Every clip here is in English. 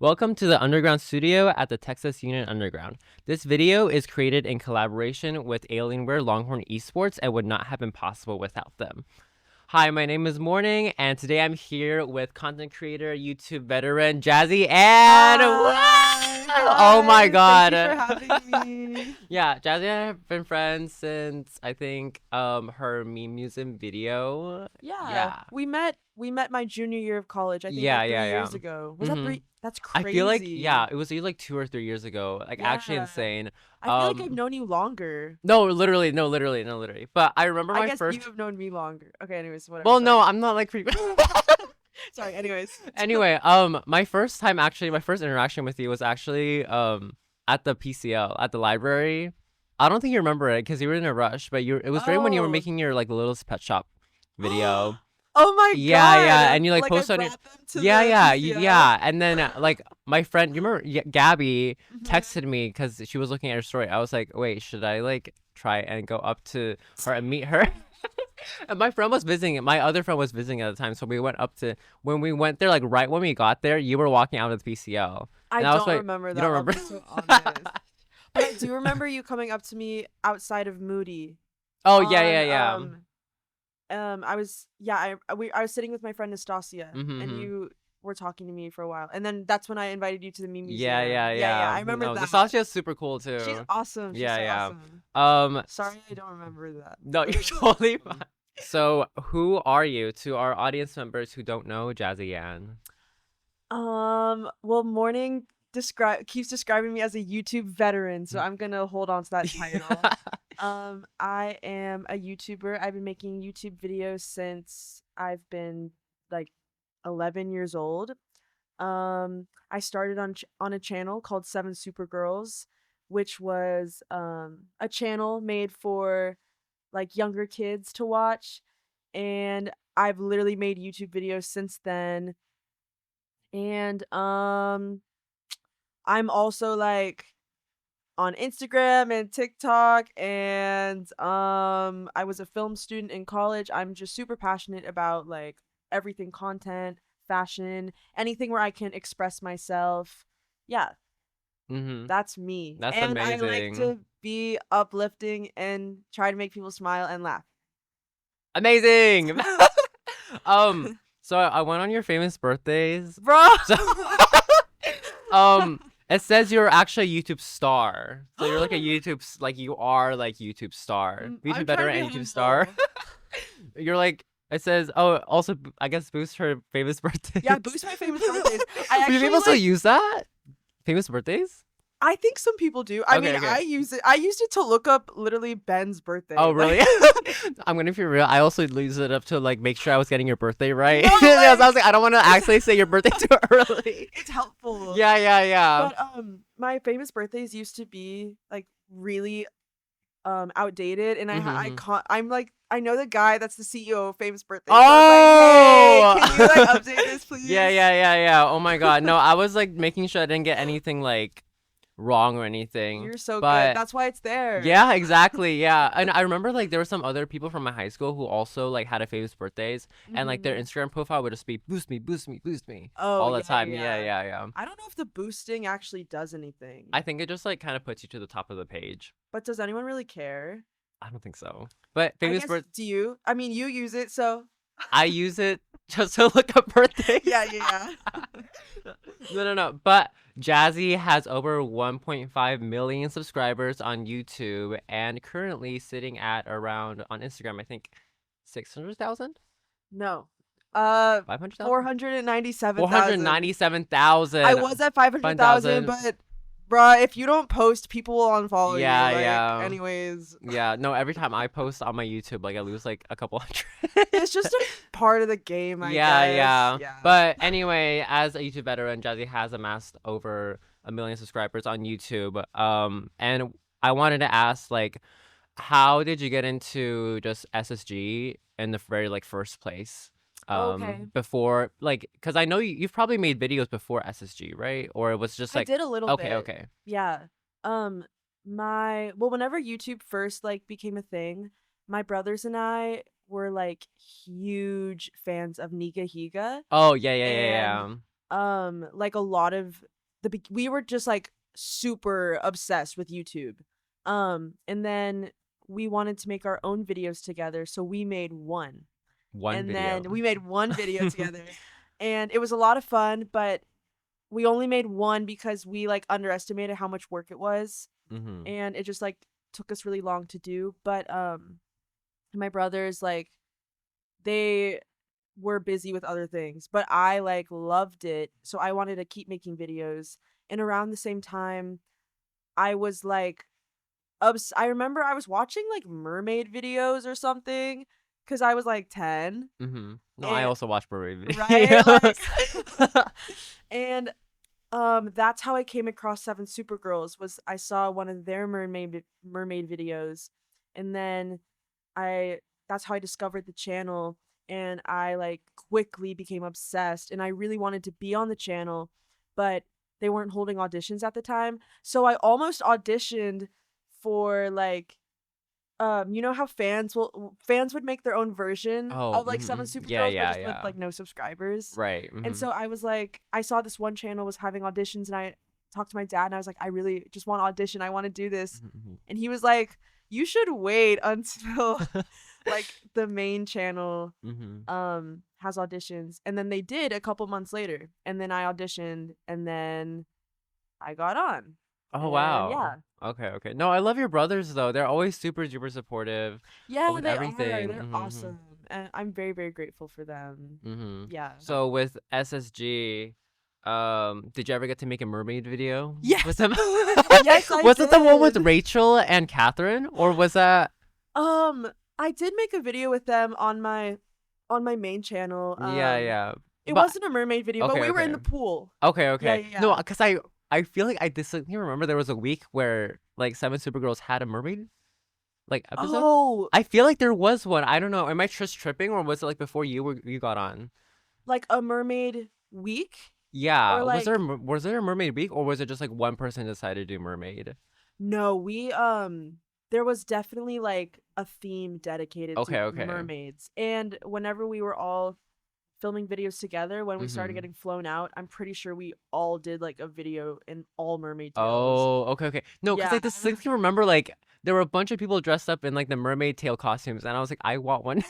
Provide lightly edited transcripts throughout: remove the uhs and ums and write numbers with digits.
Welcome to the Underground Studio at the Texas Union Underground. This video is created in collaboration with Alienware, Longhorn Esports, and would not have been possible without them. Hi, my name is Morning, and today I'm here with content creator, YouTube veteran, Jazzy Anne. Oh my god. Thank you for having me. Yeah, Jazzy and I have been friends since I think her meme museum video. Yeah. We met my junior year of college, I think Yeah, like 3 yeah, yeah. years ago. Was that 3? That's I crazy. feel like it was like 2 or 3 years ago. Like actually Yeah. insane. I feel like I've known you longer. No, literally. But I remember I my guess first. you have known me longer. Okay, anyways, whatever. Well, sorry. no, I'm not like. Sorry, anyways. Anyway, my first interaction with you was actually at the PCL at the library. I don't think you remember it because you were in a rush, but it was during when you were Oh. making your like little pet shop video. Oh my god. Yeah, and you like I post on your. brought them to the Yeah, PCL. yeah, and then like my friend, you remember Gabby Mhm. texted me because she was looking at her story. I was like, wait, should I like try and go up to her and meet her? And my friend was visiting. My other friend was visiting at the time, so we went up to when we went there. Like right when we got there, you were walking out of the PCL. I And I was don't like, remember you that. don't remember? I'll be so honest. But I do remember you coming up to me outside of Moody. Oh yeah. I was sitting with my friend Nastasia, Mhm, and mhm. you were talking to me for a while, and then that's when I invited you to the meme museum. Yeah. I remember No, that. Nostalgia's super cool too. She's awesome. She's Yeah. so awesome. Um, Sorry, I don't remember that. no, you're totally fine. So, who are you to our audience members who don't know Jazzy Ann? Well, Morning keeps describing me as a YouTube veteran, so I'm gonna hold on to that title. I am a YouTuber. I've been making YouTube videos since I've been like 11 years old. I started on a channel called Seven Supergirls, which was a channel made for like younger kids to watch, and I've literally made YouTube videos since then. And I'm also like on Instagram and TikTok, and I was a film student in college. I'm just super passionate about like everything content, fashion, anything where I can express myself. Yeah, that's me. That's And I like amazing. to be uplifting and try to make people smile and laugh. Amazing. So I went on your famous birthdays. Bro. So, it says you're actually a YouTube star. So you're like a you are like YouTube star. YouTube veteran and YouTube star. You're like, it says, also, I guess boost her famous birthdays. Yeah, boost my famous birthdays. Do people still use that? Famous birthdays? I think some people do. I mean, Okay. I used it to look up literally Ben's birthday. Oh, Like- really? I'm gonna be real. I also used it up to like make sure I was getting your birthday right. No, I was like, I don't want to actually say your birthday too early. It's helpful. Yeah. But my famous birthdays used to be like really outdated, and I'm like, I know the guy that's the CEO of Famous Birthday. Oh! So I was like, hey, can you like update this, please? Yeah. Oh my god. No, I was like making sure I didn't get anything like wrong or anything. You're so but good. That's why it's there. Yeah, exactly. Yeah. And I remember like there were some other people from my high school who also like had a famous birthdays, and like their Instagram profile would just be boost me all the time. Yeah. I don't know if the boosting actually does anything. I think it just like kind of puts you to the top of the page. But does anyone really care? I don't think so. But famous birthday, Do you? I mean, you use it, so I use it just to look up birthdays. yeah. No. But Jazzy has over 1.5 million subscribers on YouTube and currently sitting at around on Instagram, I think 600,000? No. 500,000? 497,000. 497,000. I was at 500,000, but bruh, if you don't post, people will unfollow you. Yeah. Anyways. Yeah, no, every time I post on my YouTube, like I lose like a couple hundred. It's just a part of the game, I Yeah. guess. But anyway, as a YouTube veteran, Jazzy has amassed over 1 million subscribers on YouTube. And I wanted to ask, like, how did you get into just SSG in the very like first place? Okay. Before, like, because I know you've probably made videos before SSG, right? Or it was just like I did a little bit. Okay. Yeah. Whenever YouTube first like became a thing, my brothers and I were like huge fans of Nika Higa. Oh yeah. like a lot of we were just like super obsessed with YouTube. And then we wanted to make our own videos together, so we made one. One And video. then we made one video together. And it was a lot of fun, but we only made one because we like underestimated how much work it was, Mm-hmm. and it just like took us really long to do. But my brothers, like, they were busy with other things, but I like loved it, so I wanted to keep making videos. And around the same time, I was like I remember I was watching like mermaid videos or something because I was like 10. Mm-hmm. No, I And also watch Barbie right, like videos. and that's how I came across Seven Supergirls. Was I saw one of their mermaid videos, and then I that's how I discovered the channel, and I like quickly became obsessed, and I really wanted to be on the channel, but they weren't holding auditions at the time. So I almost auditioned for like you know how fans would make their own version Oh, of like Seven yeah, Supergirls, but yeah, just with yeah. like no subscribers. Right. And Mm-hmm. so I was like, I saw this one channel was having auditions, and I talked to my dad, and I was like, I really just want to audition. I want to do this. Mm-hmm. And he was like, you should wait until like the main channel Mm-hmm. has auditions. And then they did a couple months later. And then I auditioned, and then I got on. Oh And wow. yeah. Okay, okay. No, I love your brothers though. They're always super duper supportive Yeah, with they are. everything. They're awesome. And I'm very, very grateful for them. Mm-hmm. Yeah. So with SSG, did you ever get to make a mermaid video with Yes. them? Yes, I Was it the one with did. Rachel and Catherine, or was that? I did make a video with them on my main channel. Yeah, yeah. It But wasn't a mermaid video, but okay, we were in okay, the pool. okay, Yeah, okay. yeah, No, yeah. because I feel like I distinctly remember there was a week where like Seven Supergirls had a mermaid like episode. Oh, I feel like there was one. I don't know. Am I just tripping, or was it like before you got on? like a mermaid week? Yeah. Or like Was there a mermaid week, or was it just like one person decided to do mermaid? no, we there was definitely like a theme dedicated Okay, to okay. mermaids. And whenever we were all filming videos together, when we started Mm-hmm. getting flown out, I'm pretty sure we all did like a video in all mermaid tails. Oh, okay, okay. No, because I Yeah. distinctly remember like there were a bunch of people dressed up in like the mermaid tail costumes, and I was like, I want one.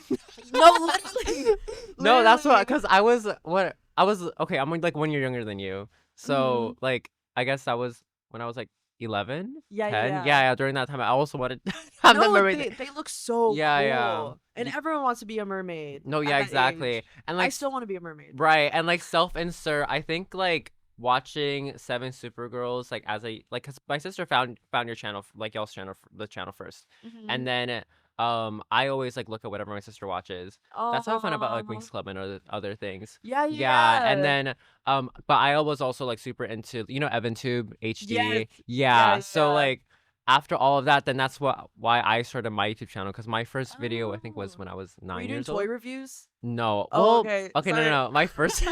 No, literally. No, that's what. Literally. Because I was what I was. Okay, I'm like 1 year younger than you, Hmm. so like I guess that was when I was like 11, Yeah, yeah, 10. yeah. Yeah, yeah. During that time, I also wanted to have the No, mermaid. they look so Yeah, yeah. cool. And everyone wants to be a mermaid No, at yeah, that exactly. age. And I like still want to be a mermaid. right, and like self-insert. I think like watching Seven Supergirls like as a like, cause my sister found your channel, like y'all's channel, the channel first, Hmm. and then I always like look at whatever my sister watches. That's how I find about like Oh, Wings Club and other things. yeah, Yeah, and yeah. then but I was also like super into EvanTube Yes, HD. yeah, Yeah, so yeah. like after all of that, then that's why I started my YouTube channel, because my first video I think was Oh. when I was Were you nine doing years toy old. reviews? No. Oh, Well, okay. okay, no, no, Sorry. no. My first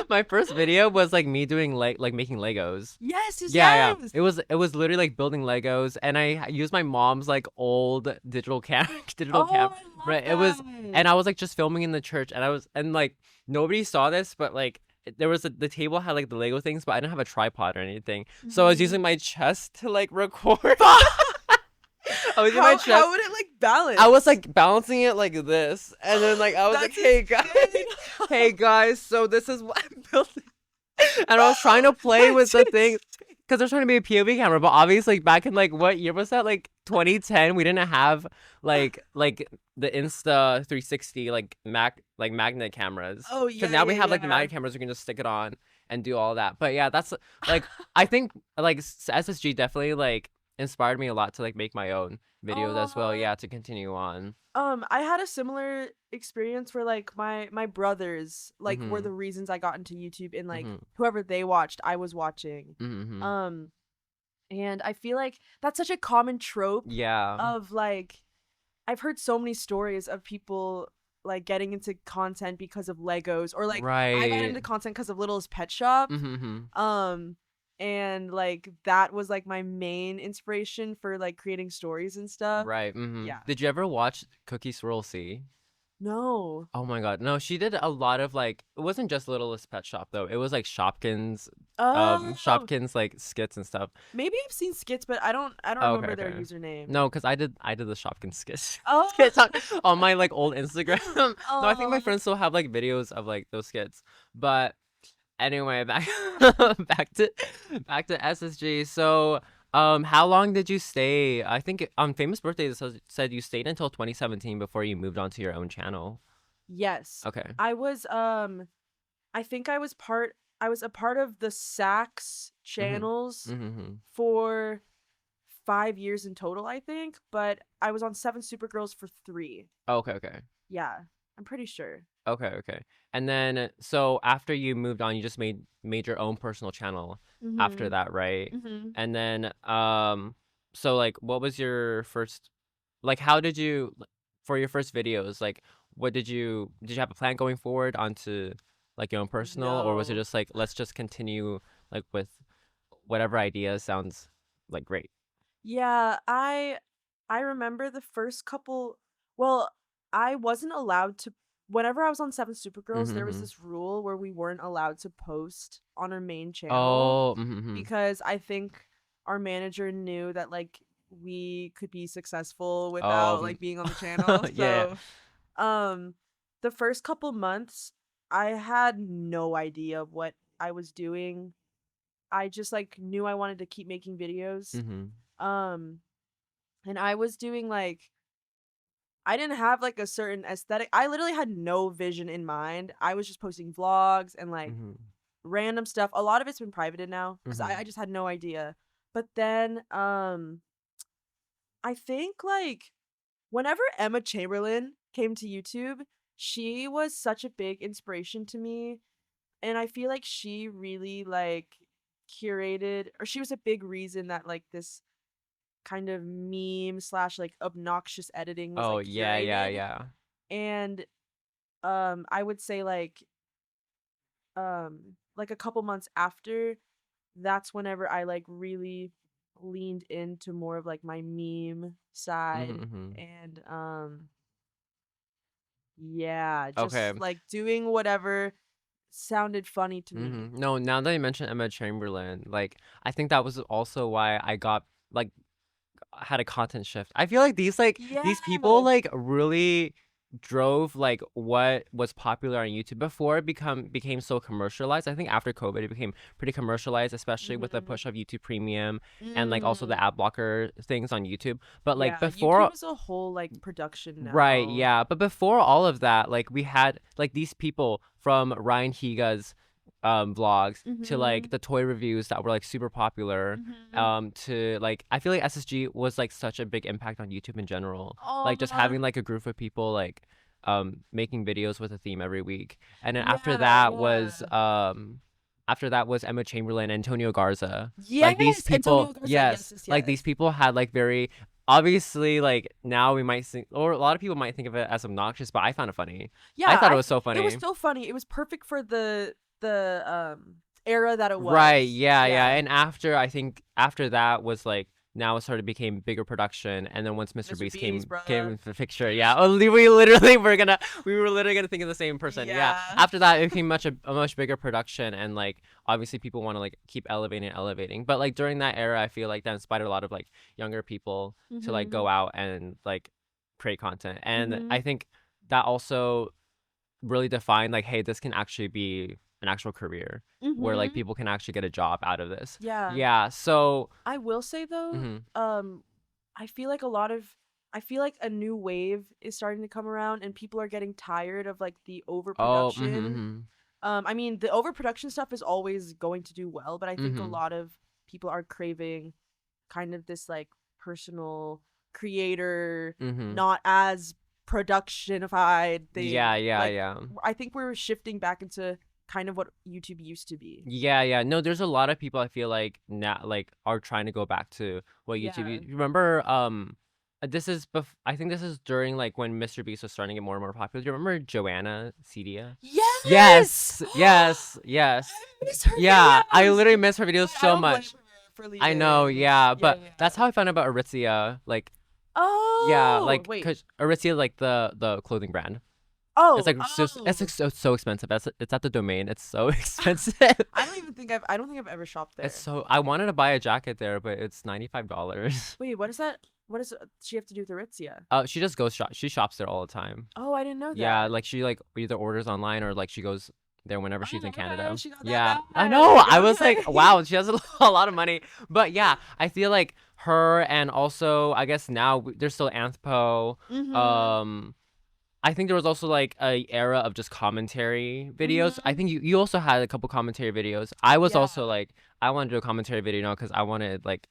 my first video was like me doing like making Legos. Yes, yes, Yeah, yeah. yes. It was literally like building Legos, and I used my mom's like old digital cam digital Oh, cam. I love Right. that. And I was like just filming in the church, and like nobody saw this, but like there was the table had like the Lego things, but I didn't have a tripod or anything. So I was Mhm. using my chest to like record. I was using my chest. How would it like balance? I was like balancing it like this, and then like I was like, That's "Hey guys, insane. hey guys, so this is what I'm building." And I was trying to play with That's the thing insane. because they're trying to be a POV camera, but obviously like, back in like what year was that? Like 2010, we didn't have like the Insta 360 like magnet cameras. Oh Because yeah, now we yeah, have like the yeah. magnet cameras, we can just stick it on and do all that. But yeah, that's like I think like SSG definitely like inspired me a lot to like make my own videos as well. Oh, Yeah, to continue on. I had a similar experience where like my brothers like were Mhm. the reasons I got into YouTube, and like Mhm. whoever they watched, I was watching. Mhm. Um, and I feel like that's such a common trope Yeah. of like I've heard so many stories of people like getting into content because of Legos, or like I got Right. into content because of Littlest Pet Shop. Mhm. Um, and like that was like my main inspiration for like creating stories and stuff. Right. Mhm. Yeah. Did you ever watch Cookie Swirl C? No. Oh my God. No, she did a lot of like it wasn't just Littlest Pet Shop though. It was like Oh, Shopkins like skits and stuff. maybe I've seen skits, but I don't Oh, okay, remember their okay. username. No, because I did the Shopkins skits Oh. skits on my like old Instagram. No, I think my Oh. friends still have like videos of like those skits. But anyway, back back to SSG. So, how long did you stay? I think on Famous Birthday it said you stayed until 2017 before you moved on to your own channel. Yes. Okay. I was I think I was a part of the Sax Mhm. channels Mhm. for 5 years in total, I think, but I was on Seven Supergirls for 3. Okay. Okay. Yeah, I'm pretty sure. Okay. Okay. And then so after you moved on, you just made your own personal channel after Mhm. that, right? Mhm. And then so like what was your first like how did you for your first videos, like what did you have a plan going forward onto like your own personal, or was it No. just like let's just continue like with whatever idea sounds like great? Yeah, I remember the first couple, well, I wasn't allowed to whenever I was on Seven Supergirls, there was Mm-hmm. this rule where we weren't allowed to post on our main channel Oh, mm-hmm. because I think our manager knew that like we could be successful Oh, without like being on the channel. yeah. So, um the first couple months I had no idea what I was doing. I just like knew I wanted to keep making videos. Mm-hmm. Um and I was doing like I didn't have like a certain aesthetic. I literally had no vision in mind. I was just posting vlogs and like Mm-hmm. random stuff. A lot of it's been privated now because Mm-hmm. I just had no idea. But then I think like whenever Emma Chamberlain came to YouTube, she was such a big inspiration to me. And I feel like she really like curated, or she was a big reason that like this kind of meme slash like obnoxious editing was Oh, like yeah, yeah, curated. yeah. And I would say like a couple months after, that's whenever I like really leaned into more of like my meme Mm-hmm. side. Mm-hmm. And yeah, just Okay. like doing whatever sounded funny to me. No, now that you mentioned Emma Chamberlain, like I think that was also why I got like had a content shift. I feel like these people Yeah. like really drove like what was popular on YouTube before it became so commercialized. I think after COVID it became pretty commercialized, especially with the Mm-hmm. push of YouTube Premium and like also the Mm. ad blocker things on YouTube. But like Yeah, before YouTube is a whole like production right, now. yeah. But before all of that, like we had like these people from Ryan Higa's vlogs to Mm-hmm. like the toy reviews that were like super popular Mm-hmm. to like I feel like SSG was like such a big impact on YouTube in general. Like just Oh, having like a group of people like making videos with a theme every week. And then yeah, yeah. after that was Emma Chamberlain, Antonio Garza. Like these Yes, people, Antonio Garza. Yes, yes, yes, like these yes. people had like very obviously like now we might think or a lot of people might think of it as obnoxious, but I found it funny. I Yeah, thought it was so it was funny. so funny. It was perfect for the era that it Right, was. yeah, yeah. Yeah. And after I think after that was like now it started became bigger production, and then once Mr. Mr. Beast Beast, came bruh. into the picture, yeah, oh, we were literally gonna think of the same person, yeah. Yeah. After that, it became a much bigger production, and like obviously people want to like keep elevating, but like during that era, I feel like that inspired a lot of like younger people to like Mhm. go out and like create content, and I Mhm. think that also really define like hey this can actually be an actual career where like Mhm. people can actually get a job out of this, Yeah. yeah. So I will say though, mhm. um, I feel like a lot of I feel like a new wave is starting to come around and people are getting tired of like the Oh, overproduction. mhm, I mean, the overproduction stuff is always going to do well, but I think a mhm, lot of people are craving kind of this like personal creator, mhm. not as productionified Yeah, thing. yeah, Like yeah. I think we're shifting back into kind of what YouTube used to be. Yeah, yeah. No, there's a lot of people I feel like now like are trying to go back to what YouTube. Yeah. You remember I think this is during like when Mr. Beast was starting to get more and more popular. Do you remember Joanna Cedia? Yes! Yes, yes, yes. I miss her Yeah, I videos! literally miss her videos But I so don't blame much. her for I know, leaving. yeah, Yeah, but yeah. that's how I found out about Aritzia. Like, yeah, Oh, like wait. cause Aritzia like the clothing brand. It's Oh, like it's like oh. so expensive. It's at the Domain. It's so expensive. I don't think I've ever shopped It's there. so I wanted to buy a jacket there, but it's $95. Wait, what is that? What does she have to do with Aritzia? She just goes shop. She shops there all the time. Oh, I didn't know Yeah, that. like she like either orders online or like she goes there whenever she's Oh, in okay, Canada. she got that Yeah, I know. bag. I was like, Okay. wow, she has a lot of money. But yeah, I feel like her and also I guess now there's still Anthpo. Mhm. Um, I think there was also like a era of just commentary videos. I Mhm. think you also had a couple commentary videos. I was Yeah. also like, I want to do a commentary video now because I want to like do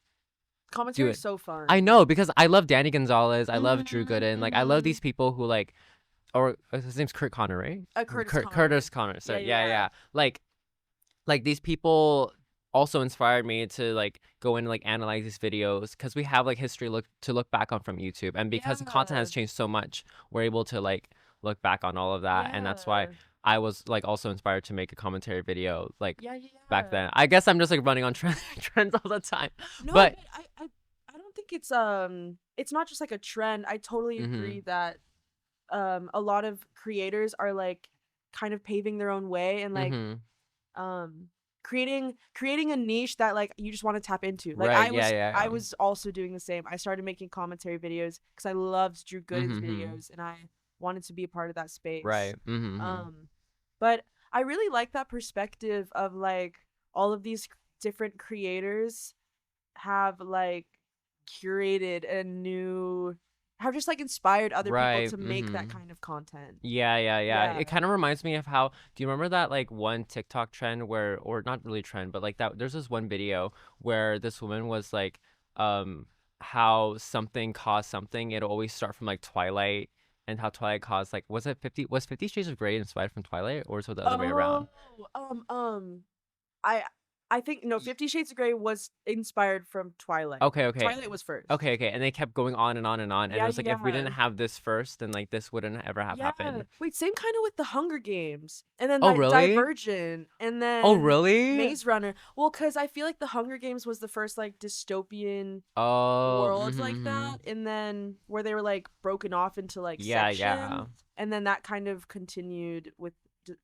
Commentary is it. so I fun. know because I love Danny Gonzalez. I love Drew Mhm. Gooden. Like I love Mhm. these people who like, or his name's Kurt Connor, right? Curtis Connor. Curtis Connor. Yeah, Sorry. yeah, Yeah, yeah. yeah. Like these people also inspired me to like go and like analyze these videos because we have like history look back on from YouTube, and because the content Yeah. has changed so much, we're able to like look back on all of that, and that's why Yeah. I was like also inspired to make a commentary video like Yeah, yeah, back yeah. then. I guess I'm just like running on trends all the time, No, but but I don't think it's not just like a trend. I totally agree mhm that a lot of creators are like kind of paving their own way and like mhm um creating a niche that like you just want to tap into. Like right yeah yeah I yeah was also doing the same. I started making commentary videos because I loved Drew Gooden's mhm videos and I wanted to be a part of that space. right mhm Um but I really like that perspective of like all of these different creators have like curated a new have just like inspired other people right to make that mhm kind of content. Yeah, yeah, yeah. Yeah. It kind of reminds me of how, do you remember that like one TikTok trend where, or not really trend, but like that there's this one video where this woman was like, um, how something caused something. It'll always start from like Twilight, and how Twilight caused like, was 50 Shades of Grey inspired from Twilight, or was it the other way Oh, around? um, um, I I think no, Y- 50 Shades of Grey was inspired from Twilight. Okay, okay. Twilight was first. Okay, okay. And they kept going on and on and on. And it Yeah, was like, if we yeah. didn't have this first, then like this wouldn't ever have Yeah. happened. Wait, same kind of with the Hunger Games. And then Oh, like really? Divergent and Oh, then really? Maze Runner. Well, cuz I feel like the Hunger Games was the first like dystopian Oh, world like mm-hmm. that and then where they were like broken off into like Yeah, sections yeah. and then that kind of continued with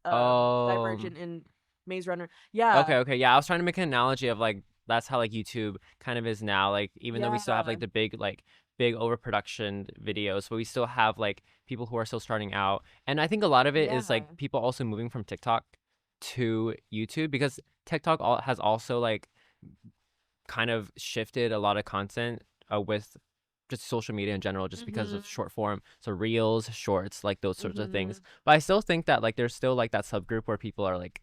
Oh, Divergent and Maze Runner. Yeah. okay, okay. Yeah, I was trying to make an analogy of like that's how like YouTube kind of is now. Like even though we still have Yeah. like the big overproduction videos, but we still have like people who are still starting out. And I think a lot of it is like Yeah. people also moving from TikTok to YouTube because has also like kind of shifted a lot of content with just social media in general just because of Mhm. short form, so reels, shorts, like those sorts of things. Mhm. But I still think that like there's still like that subgroup where people are like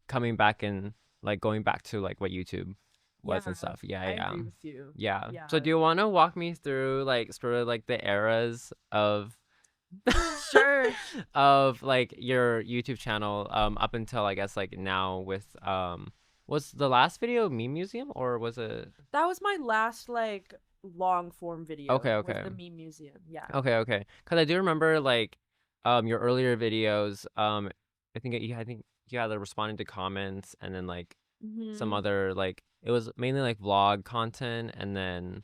coming back and like going back to like what YouTube Yeah. was and stuff. Yeah, I yeah. agree with you. Yeah. So Yeah. do you want to walk me through like sort of like the eras of Sure. of like your YouTube channel up until I guess like now with was the last video Meme Museum or was it That was my last like long form okay, video was okay. the meme museum. Yeah. Okay, okay. Because I do remember like your earlier videos. I think you had like responding to comments and then like some Mhm. other like it was mainly like vlog content and then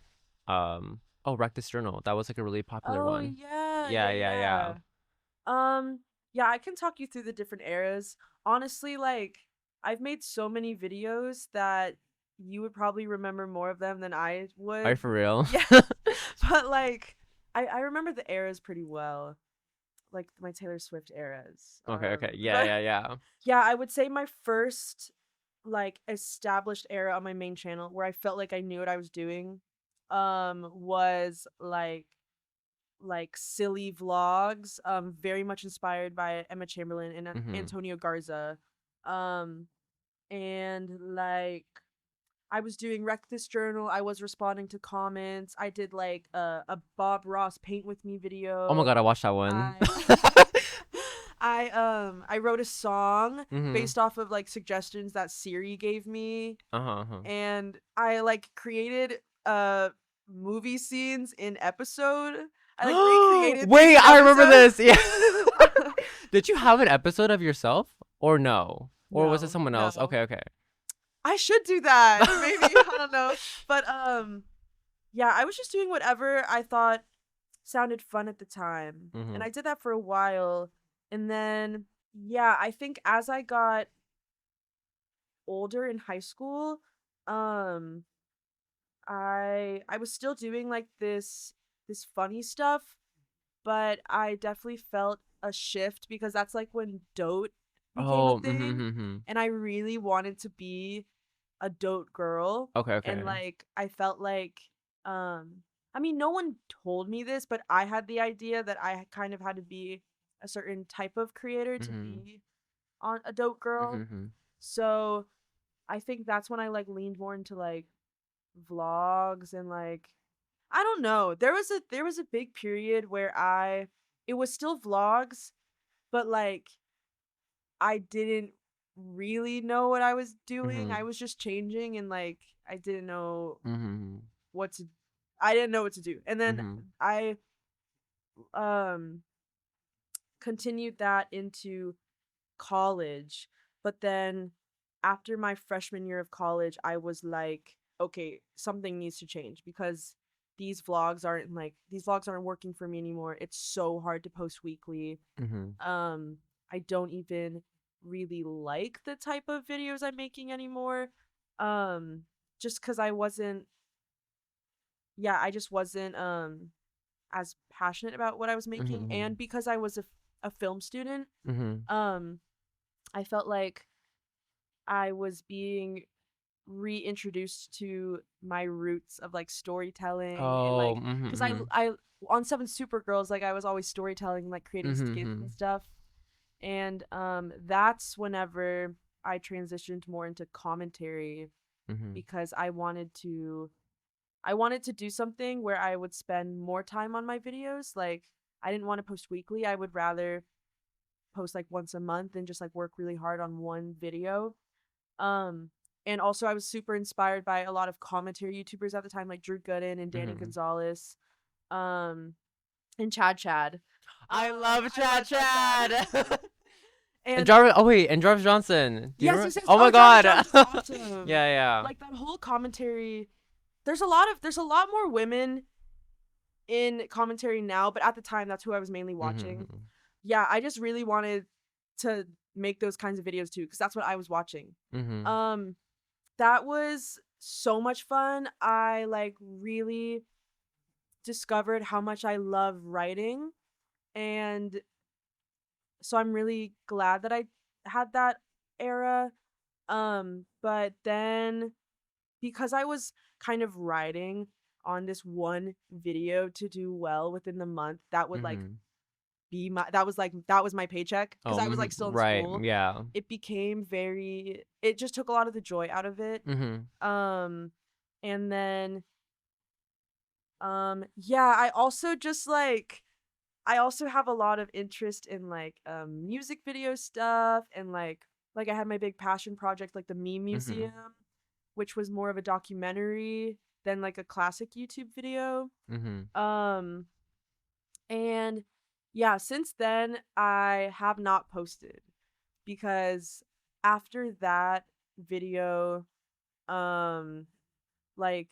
oh Rectus Journal. That was like a really popular Oh one. yeah, Yeah, yeah, yeah, yeah. yeah. Yeah, I can talk you through the different eras. Honestly, like I've made so many videos that you would probably remember more of them than I Are you would. for real? Yeah. But like I remember the eras pretty well. Like my Taylor Swift eras. Okay, okay. Cuz Yeah, yeah, yeah. yeah, I would say my first like established era on my main channel where I felt like I knew what I was doing was like silly vlogs, very much inspired by Emma Chamberlain and Mhm. Antonio Garza. Um, and like I was doing Wreck This Journal, I was responding to comments. I did like a Bob Ross paint with me Oh my video. God, I watched that one. I I wrote a song Mhm. based off of like suggestions that Siri gave me Uh-huh, uh-huh. and I like created movie scenes in episode. I like recreated things Wait, in I remember this. Yeah. episode. Did you have an episode of yourself or no? Or was it No, someone else? no. Okay, okay. I should do that. Maybe I don't know. But yeah, I was just doing whatever I thought sounded fun at the time. And Mhm. I did that for a while And then yeah, I think as I got older in high school, um I was still doing like this funny stuff, but I definitely felt a shift because that's like when dote became a Oh, thing, and I really wanted to be a dote girl. Okay, And okay. like I felt like um I mean no one told me this, but I had the idea that I kind of had to be a certain type of creator to Mhm. be on a dope girl. Mhm. So I think that's when I like leaned more into like vlogs and like I don't know. There was a big period where I it was still vlogs, but like I didn't really know what I was doing. I Mhm. was just changing and like I didn't know Mhm. what to I didn't know what to do. And then Mhm. I um continued that into college. But then after my freshman year of college, I was like, okay, something needs to change because these vlogs aren't working for me anymore. It's so hard to post weekly. Mhm. Um I don't even really like the type of videos I'm making anymore. Um just cuz I just wasn't as passionate about what I was making, and Mhm. because I was a film student, Mhm. um I felt like I was being reintroduced to my roots of like storytelling and Oh, like because mhm. I on Seven Supergirls like I was always storytelling like creating skits and Mhm. stuff, and that's whenever I transitioned more into commentary Mhm. because I wanted to do something where I would spend more time on my videos. Like I didn't want to post weekly. I would rather post like once a month and just like work really hard on one video. Um, and also I was super inspired by a lot of commentary YouTubers at the time, like Drew Gooden and Danny Mhm. Gonzalez, um, and Chad. I love I love Chad Chad. Chad. And And Jarvis. Oh wait, and Jarvis Johnson. Do you yes, remember? yes, yes. Oh my Oh, Jarvis God. Johnson is awesome. Yeah, yeah. Like that whole commentary. There's a lot more women in commentary now, but at the time that's who I was mainly watching. Mhm. Yeah, I just really wanted to make those kinds of videos too because that's what I was watching. Mhm. Um that was so much fun. I like really discovered how much I love writing, and so I'm really glad that I had that era. But then because I was kind of writing on this one video to do well within the month, that would like Mhm. that was my paycheck because Oh, I was like still in right. school. Yeah. It just took a lot of the joy out of it. Mhm. Um and then yeah, I also have a lot of interest in like music video stuff, and like I had my big passion project like the Meme Mhm. Museum, which was more of a documentary than like a classic YouTube video. Mhm. Um and yeah, since then I have not posted because after that video, um like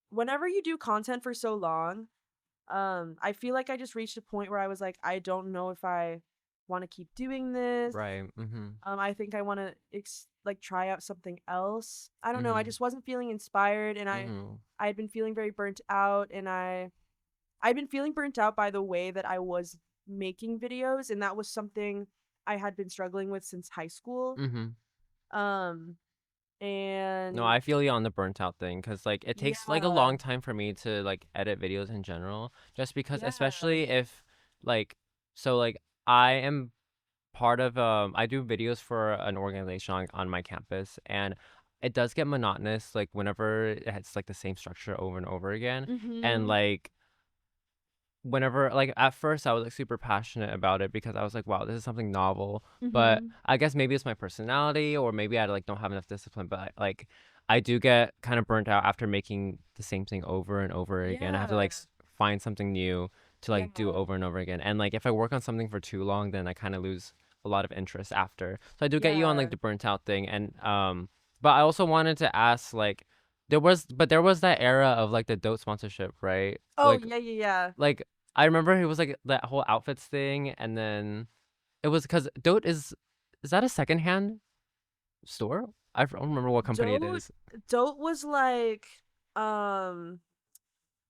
whenever you do content for so long, I feel like I just reached a point where I was like, I don't know if I want to keep doing this. Right. Mhm. I think I want to like try out something else. I don't know. I Mhm. just wasn't feeling inspired, and Mhm. I had been feeling very burnt out, and I'd been feeling burnt out by the way that I was making videos, and that was something I had been struggling with since high school. Mhm. Um No, and I feel you on the burnt out thing because like it takes like a yeah. long time for me to like edit videos in general. Just because, Yeah. especially if like, so like I am part of I do videos for an organization on my campus, and it does get monotonous like whenever it's like the same structure over and over again. And Mhm. like whenever like at first I was like super passionate about it because I was like, wow, this is something novel. But Mhm. I guess maybe it's my personality, or maybe I like don't have enough discipline. But like I do get kind of burnt out after making the same thing over and over again. I have to like Yeah. find something new to Yeah. like do over and over again. And like if I work on something for too long, then I kind of lose a lot of interest after. So I do get you on like Yeah. the burnt out thing. And but I also wanted to ask like there was that era of like the dope sponsorship, right? Oh, Like yeah, yeah, yeah. like I remember it was like that whole outfits thing, and then it was because Dote is that a secondhand store? I don't remember what company it Dote is. Dote was like um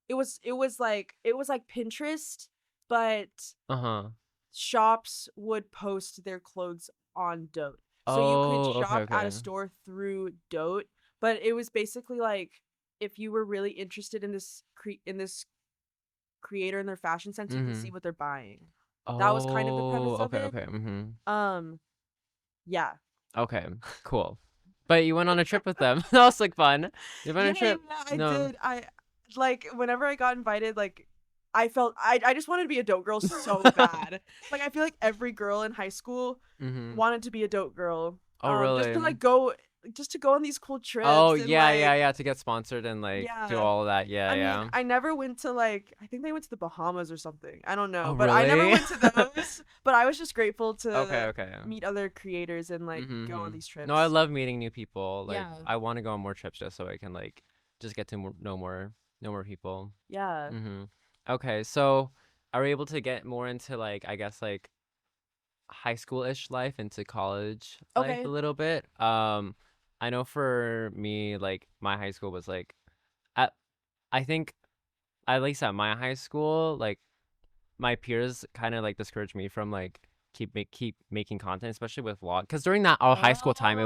it was like Pinterest, but Uh-huh. shops would post their clothes on Dote. So you could Oh, okay, shop at a okay. store through Dote, but it was basically like if you were really interested in this creator and their fashion sense, you can see Mm-hmm. what they're buying. That was kind of the Oh, premise of okay, it. okay. Mm-hmm. Um, yeah. Okay, cool. But you went on a trip with them. That was like fun. You went on Yeah, a yeah, trip. I No. did. I like whenever I got invited, like I just wanted to be a dope girl so bad. Like I feel like every girl in high school Mm-hmm. wanted to be a dope girl. Oh, Just to really? like go just to go on these cool Oh, trips and yeah, yeah, like yeah. To get sponsored and like do yeah. all of that. Yeah, I mean, yeah. I never went to like I think they went to the Bahamas or something. I don't Oh, know, but I never really? went to those. But I was just grateful Okay, to okay. meet other creators and like go Mm-hmm. on these No, I trips. love meeting new people. Like, Yeah. I want to go on more trips just so I can like just get to know more people. Yeah. Mm-hmm. Okay, so are we able to get more into like I guess like high school-ish life into college life a Okay. little bit? I know for me, like my high school was like at I think at least at my high school, like my peers kind of like discouraged me from like keep making content, especially with vlog. Because during that our high school time, Oh.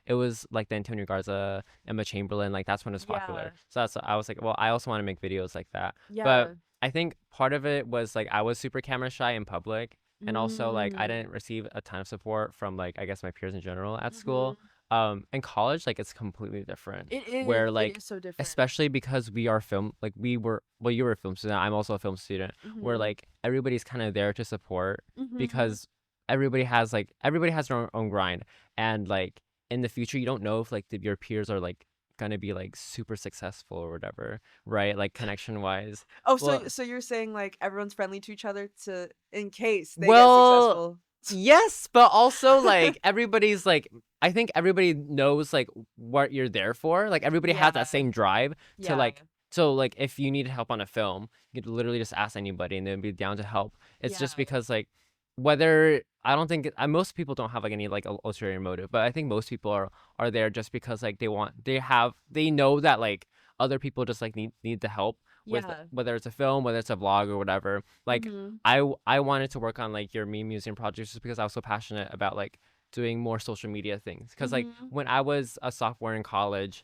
it was like the Antonio Garza, Emma Chamberlain, like that's when it was popular. Yeah. So that's I was like, well, I also want to make videos like that. But Yeah. I think part of it was like I was super camera shy in public, and also like I Mm. didn't receive a ton of support from like I guess my peers in general at school. Mhm. In college, like it's completely different. It is. Where It like is so different. especially because we are film like we were well you were a film student, I'm also a film student, where Mhm. like everybody's kind of there to support Mhm. because everybody has their own grind, and like in the future you don't know if like your peers are like gonna be like super successful or whatever, right? Like connection wise. Oh, Well, so you're saying like everyone's friendly to each other to in case they get well, successful. yes, but also like everybody's like I think everybody knows like what you're there for. Like everybody has that Yeah. same drive to Yeah. like so like if you need help on a film, you could literally just ask anybody and they'd be down to help. It's Yeah. just because like whether I don't think most people don't have like any like ulterior motive, but I think most people are there just because like they know that like other people just like need the help with Yeah. whether it's a film, whether it's a vlog or whatever. Like Mhm. I wanted to work on like your meme museum projects just because I was so passionate about like doing more social media things. Because like Mhm. when I was a sophomore in college,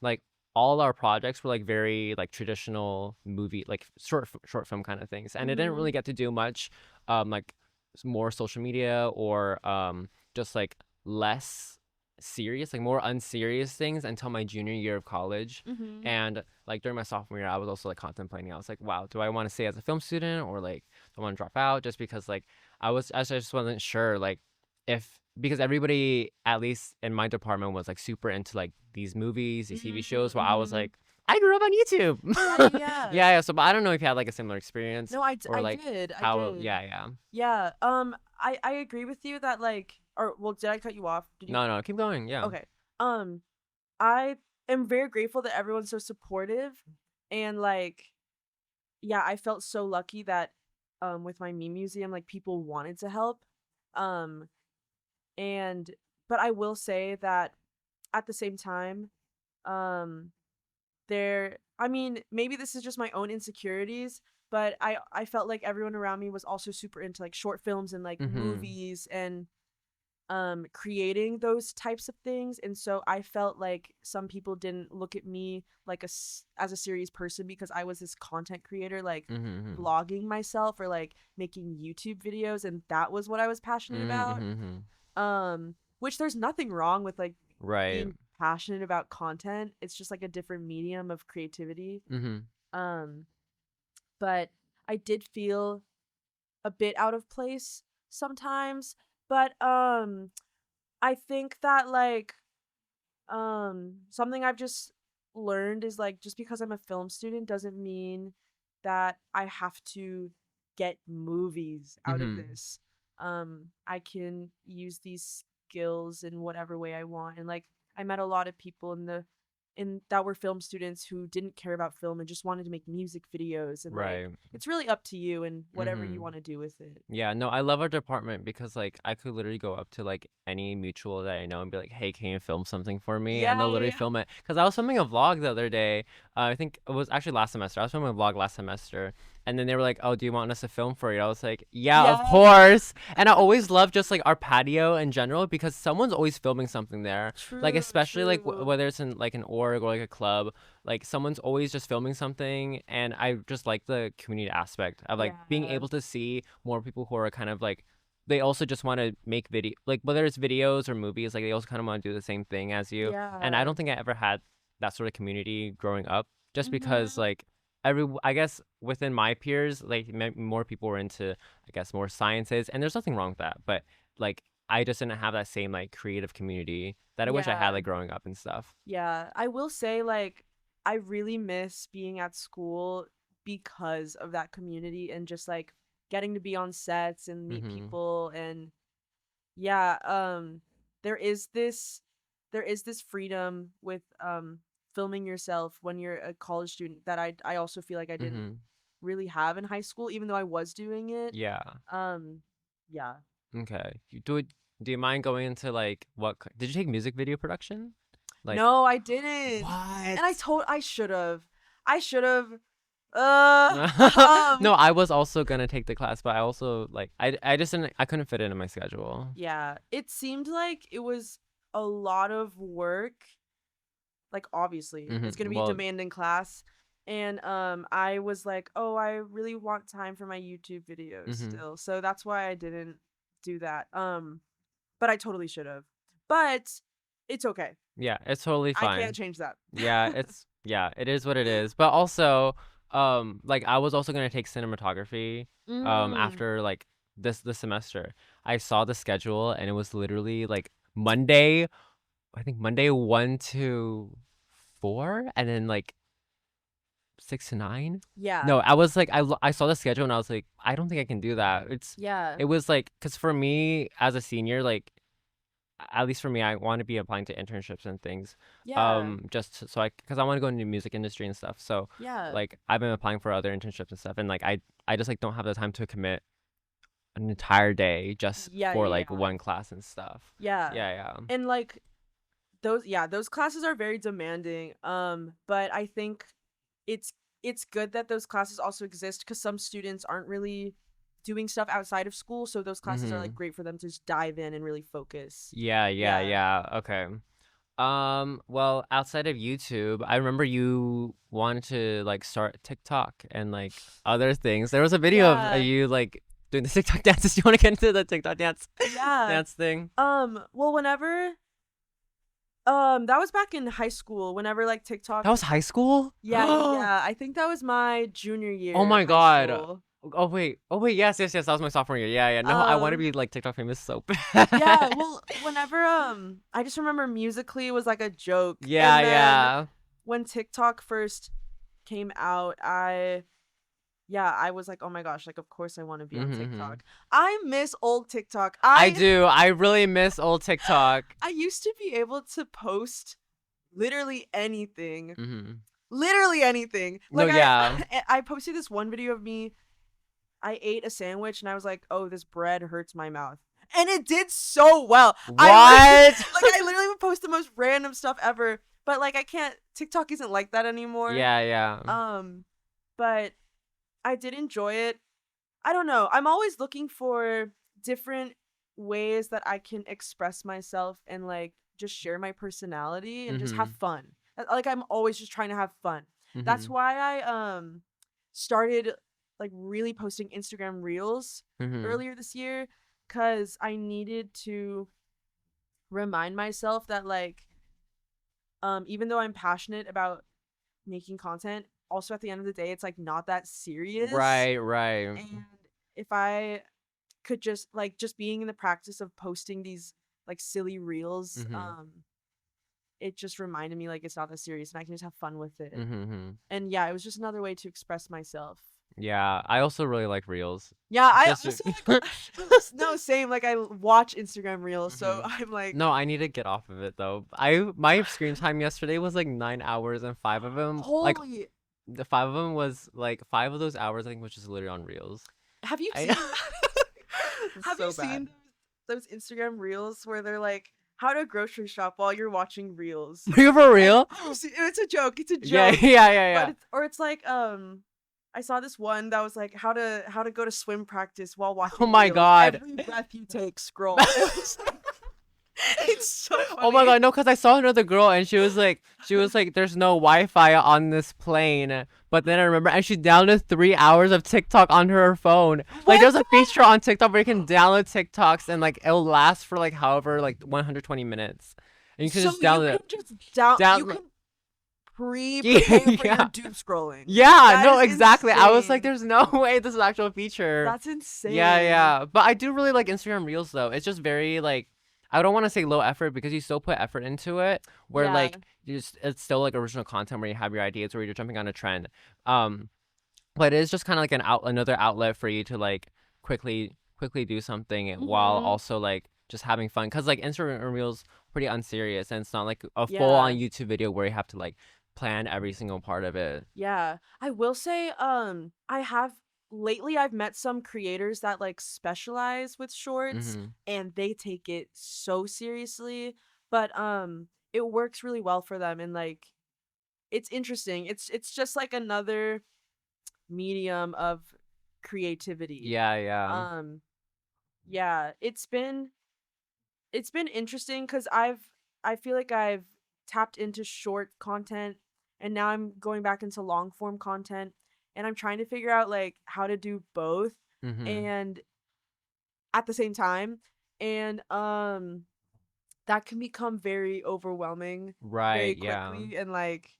like all our projects were like very like traditional movie like short film kind of things, and it didn't really Mhm. get to do much, like more social media or just like less serious like more unserious things until my junior year of college. Mhm. And like during my sophomore year I was also like contemplating, I was like, wow, do I want to stay as a film student or like I want to drop out, just because like I just wasn't sure like if because everybody at least in my department was like super into like these movies, these TV Mhm. shows, while I was Mhm. like I grew up on Yeah, yeah, YouTube. yeah. Yeah, yeah. So but I don't know if you had like a similar experience No, or I like did. I how did. yeah, yeah. Yeah. I agree with you that like or well, did I cut you off? Did you No, no, keep going. Yeah. Okay. Um I am very grateful that everyone's so supportive and like yeah, I felt so lucky that with my meme museum like people wanted to help. Um and but I will say that at the same time, um there I mean, maybe this is just my own insecurities, but I felt like everyone around me was also super into like short films and like Mhm. movies and creating those types of things, and so I felt like some people didn't look at me like as a serious person because I was this content creator like Mhm. Mhm. vlogging myself or like making YouTube videos, and that was what I was passionate Mhm. about. Mhm. Which there's nothing wrong with like Right. being passionate about content. It's just like a different medium of creativity. Mhm. Um, but I did feel a bit out of place sometimes. But I think that like something I've just learned is like just because I'm a film student doesn't mean that I have to get movies out of Mhm. this. I can use these skills in whatever way I want, and like I met a lot of people in the and that were film students who didn't care about film and just wanted to make music videos, and like Right. it's really up to you and whatever you Mm-hmm. want to do with it. Yeah, no, I love our department because like I could literally go up to like any mutual that I know and be like, "Hey, can you film something for me?" And Yeah, they'll yeah, literally yeah. film it. Because I was filming a vlog the other day. I think it was actually last semester. I was filming a vlog last semester, and then they were like, "Oh, do you want us to film for you?" I was like, "Yeah, of Yeah, course." And I always love just like our patio in general because someone's always filming something there. Like true, especially like true. whether it's in like an org or like a club, like someone's always just filming something, and I just like the community aspect of like being Yeah, able to see more people who are kind of like they also just want to make video, like whether it's videos or movies, like they also kind of want to do the same thing as you. And I yeah. don't think I ever had that sort of community growing up, just because Mhm. like I guess within my peers, like more people were into, I guess, more sciences, and there's nothing wrong with that, but like I just didn't have that same like creative community that I wish I had Yeah. like growing up and stuff. Yeah, I will say like I really miss being at school because of that community and just like getting to be on sets and meet Mhm. people, and yeah, there is this there is this freedom with filming yourself when you're a college student that I also feel like I didn't Mhm. really have in high school even though I was doing it. Yeah. Um yeah. Okay. Do you mind going into like did you take music video production? Like No, I didn't. And what? I should have. I should have. Uh, um, No, I was also gonna take the class, but I also like I just didn't I couldn't fit it in my schedule. yeah, it seemed like it was a lot of work. Like obviously, it's gonna be a Well, demanding class, and I was like, oh, I really want time for my YouTube videos hmm still, so that's why I didn't do that. But I totally should have. But it's okay. yeah, it's totally I can't fine. change that. Yeah, it is what it is. But also, like I was also gonna take cinematography, Mm, after like this semester. I saw the schedule and it was literally like Monday, I think Monday 1 to 4, and then like 6 to 9. yeah, No, I was like I saw the schedule and I was like, I don't think I can do that. yeah, It was like because for me as a senior, like at least for me, I want to be applying to internships and things. yeah, Just so I because I want to go into the music industry and stuff. So yeah. like I've been applying for other internships and stuff, and like I just like don't have the time to commit an entire day just Yeah, for yeah, like yeah. one class and stuff. Yeah. Yeah, yeah. And like those classes are very demanding. But I think it's it's good that those classes also exist cuz some students aren't really doing stuff outside of school, so those classes are like Mhm. great for them to just dive in and really focus. Yeah, yeah, Yeah. yeah. Okay. Well, outside of YouTube, I remember you wanted to like start TikTok and like other things. There was a video of Yeah. you like doing the TikTok dances. Do you want to get into the TikTok dance Yeah. dance thing? Well, whenever that was back in high school, whenever like That TikTok. was high school? Yeah, yeah, yeah. I think that was my junior Oh year of my high god. school. Oh wait. Oh wait, yes, yes, yes. That was my sophomore year. Yeah, yeah. No, I want to Um be like TikTok famous so Yeah, bad. well, whenever I just remember Musically was like a joke. Yeah, And then yeah. when TikTok first came out, I was like, "Oh my gosh, like of course I want to be on Mm-hmm. TikTok." I miss old TikTok. I do. I really miss old TikTok. I used to be able to post literally anything. Mm-hmm. Literally anything. No, Like yeah. I posted this one video of me. I ate a sandwich and I was like, "Oh, this bread hurts my mouth." And it did so well. What? I literally would post the most random stuff ever, but like I can't TikTok isn't like that anymore. Yeah, yeah. Um but I did enjoy it. I don't know. I'm always looking for different ways that I can express myself and like just share my personality and just have Mm-hmm. fun. Like I'm always just trying to have fun. That's Mm-hmm. why I started like really posting Instagram reels Mm-hmm. earlier this year cuz I needed to remind myself that like even though I'm passionate about making content, also at the end of the day it's like not that serious. Right, right. And if I could just being in the practice of posting these like silly reels, Mm-hmm. it just reminded me like it's not that serious and I can just have fun with it. Mm-hmm. And yeah, it was just another way to express myself. Yeah, I also really like reels. Yeah, I Just also like no, same. Like I watch Instagram Reels, so hmm I'm like, No, I need to get off of it though. My screen time yesterday was like 9 hours, and five of them, like holy. the five of them was like 5 of those hours, I think, was just literally on reels. Have you I seen It's have you so bad. seen those Instagram Reels where they're like how to grocery shop while you're watching Reels? Are you for And real? it's a joke. It's a Yeah, joke. yeah, yeah, But yeah. it's like I saw this one that was like how to go to swim practice while Oh watching my Reels. god. Every breath you take, scroll. It was like, it's so Oh my funny. god, no, because I saw another girl and she was like, there's no Wi-Fi on this plane. But then I remember, and she downloaded 3 hours of TikTok on her phone. Like, What there's a feature on TikTok where you can download TikToks and like it'll last for like however like 120 minutes, and you can so just you download can it. just you Down, can prepare for your yeah, doom scrolling. yeah, That no, is exactly. I was like, insane. there's no way this is an actual feature. That's Yeah, insane. yeah. But I do really like Instagram Reels though. It's just very like, I don't want to say low effort because you still put effort into it. Where Yeah. like it's still like original content where you have your ideas, where you're jumping on a trend. Um, but it is just kind of like another outlet for you to like quickly do something while Mhm. also like just having fun. Cause like Instagram Reels pretty unserious, and it's not like a full on Yeah. YouTube video where you have to like plan every single part of it. Yeah. I will say I have lately I've met some creators that like specialize with shorts Mm-hmm. and they take it so seriously, but it works really well for them and like it's interesting. It's just like another medium of creativity. Yeah, yeah. Um yeah, it's been interesting cuz I feel like I've tapped into short content and now I'm going back into long form content and I'm trying to figure out like how to do both Mm-hmm. and at the same time and that can become very overwhelming very Right, yeah. quickly and like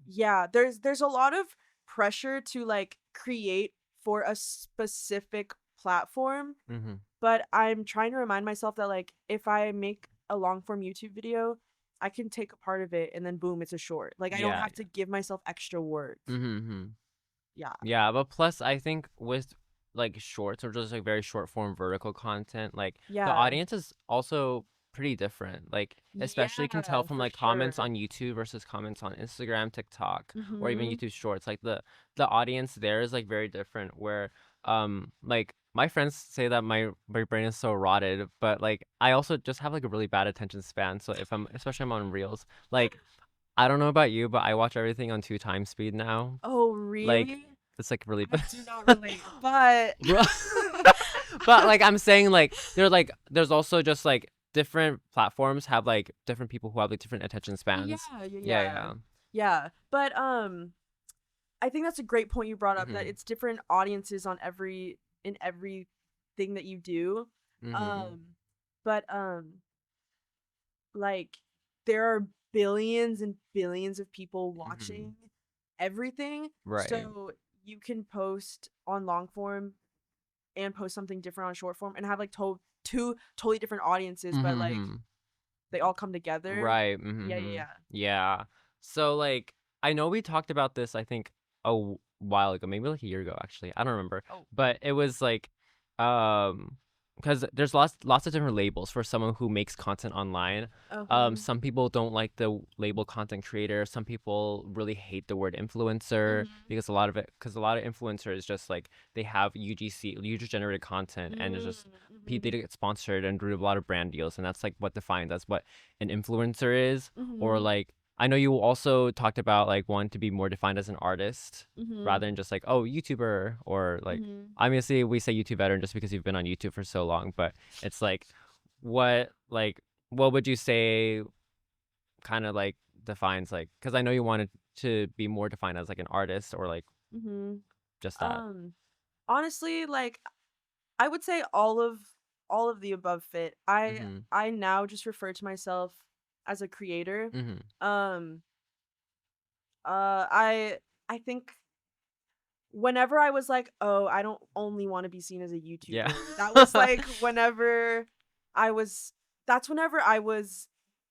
yeah, there's a lot of pressure to like create for a specific platform, Mm-hmm. but I'm trying to remind myself that like if I make a long form YouTube video, I can take a part of it and then boom, it's a short. Like I don't Yeah. have to give myself extra work. Mm-hmm. Yeah. Yeah, but plus I think with like shorts or just like very short form vertical content, like the Yeah. audience is also pretty different. Like especially you can tell Yeah, from for like comments sure. on YouTube versus comments on Instagram, TikTok, or even Mhm. YouTube Shorts. Like the audience there is like very different where like my friends say that my brain is so rotted, but like I also just have like a really bad attention span. So if I'm especially I'm on Reels, like I don't know about you, but I watch everything on 2 times speed now. Oh, Like really? it's like really I do not relate, but Bro. But like I'm saying, like there's also just like different platforms have like different people who have like different attention yeah, spans. yeah, Yeah, yeah. yeah. Yeah, but I think that's a great point you brought up that Mhm. it's different audiences on every thing that you do. Mhm. Um but like there are billions and billions of people Mhm. watching everything. Right. So you can post on long form and post something different on short form and have like two totally different audiences, but like Mhm. they all come together. Right. Yeah, yeah, Mm-hmm. yeah. Yeah. So like I know we talked about this I think while ago, maybe like a year ago actually. I don't remember. Oh. But it was like because there's lots of different labels for someone who makes content online. Uh-huh. Some people don't like the label content creator. Some people really hate the word influencer Mhm. because a lot of influencers just like they have UGC, user generated content, and it's just they Mhm. get sponsored and do a lot of brand deals, and that's like what defines as what an influencer is. Or Mhm. like I know you also talked about like wanting to be more defined as an artist Mhm. rather than just like, oh, YouTuber, or like Mhm. obviously we say YouTube veteran just because you've been on YouTube for so long, but it's like what would you say kind of like defines like, because I know you wanted to be more defined as like an artist or like Mhm. just that. Um honestly, like I would say all of the above fit. Mhm. I now just refer to myself as a creator. Mhm. Um uh I I think whenever I was like, "Oh, I don't only want to be seen as a Yeah. YouTuber." That was like whenever I was that's whenever I was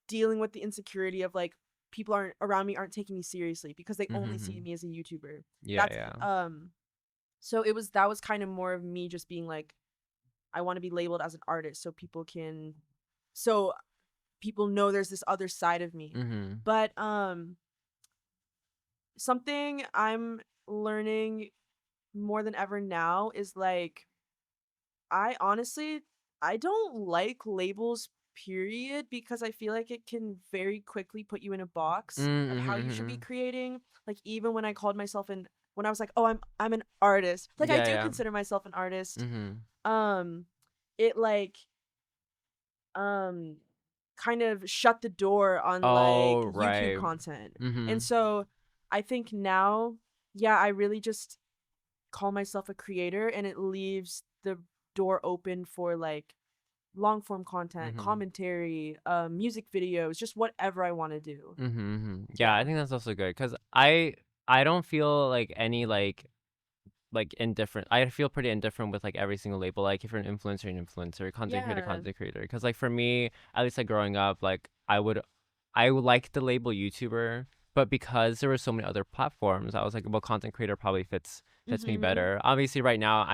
dealing with the insecurity of like people aren't around me aren't taking me seriously because they only see Mm-hmm. me as a YouTuber. Yeah, That's yeah. so that was kind of more of me just being like, I want to be labeled as an artist so people know there's this other side of me. Mm-hmm. But something I'm learning more than ever now is like, I honestly I don't like labels period because I feel like it can very quickly put you in a box of how you should be Mm-hmm. creating. Like even when I called myself when I was like, "Oh, I'm an artist." Like I Yeah, do yeah. consider myself an artist. Mm-hmm. Um it like um kind of shut the door on like Oh, YouTube right. content. Mm-hmm. And so I think now, yeah, I really just call myself a creator, and it leaves the door open for like long form content, Mm-hmm. commentary, music videos, just whatever I want to do. Mm-hmm. Yeah, Yeah. I think that's also good because I don't feel like any like indifferent. I feel pretty indifferent with like every single label. Like if you're an influencer, Yeah. content creator. Because like for me, at least like growing up, like I would like the label YouTuber, but because there were so many other platforms, I was like, well, content creator probably fits me Mhm. better. Obviously, right now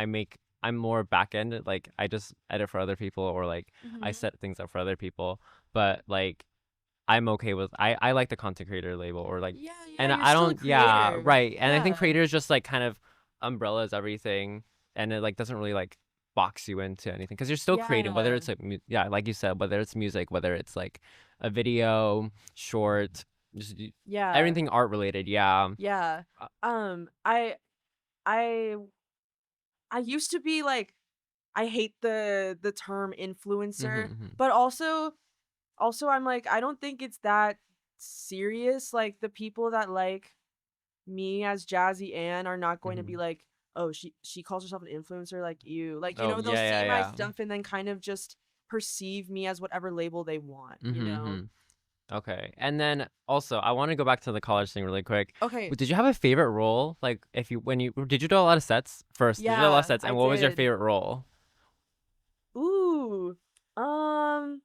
I'm more back end. Like I just edit for other people or like I Mhm. set things up for other people. But like I'm okay with I like the content creator label or like Yeah, yeah, and you're I still a don't yeah, creator. right. And I think Yeah. creator is just like kind of umbrellas everything and it like doesn't really like box you into anything because you're still creating whether Yeah. it's like yeah, like you said, whether it's music, whether it's like a video, short, just Yeah. everything art related. Yeah. Yeah. Uh, Um I I I used to be like, I hate the term influencer, mhm, but also I'm like, I don't think it's that serious. Like the people that like me as Jazzy Ann are not going to be mhm. like, "Oh, she calls herself an influencer like you." Like, Oh, they'll yeah, see yeah, my yeah. stuff and then kind of just perceive me as whatever label they want. Mhm. Okay. And then also, I want to go back to the college thing really quick. Okay. Did you have a favorite role? Like, if you when you did you do a lot of sets first? Did you do a lot of Yeah, sets? I And what was your did. favorite role? Ooh. Um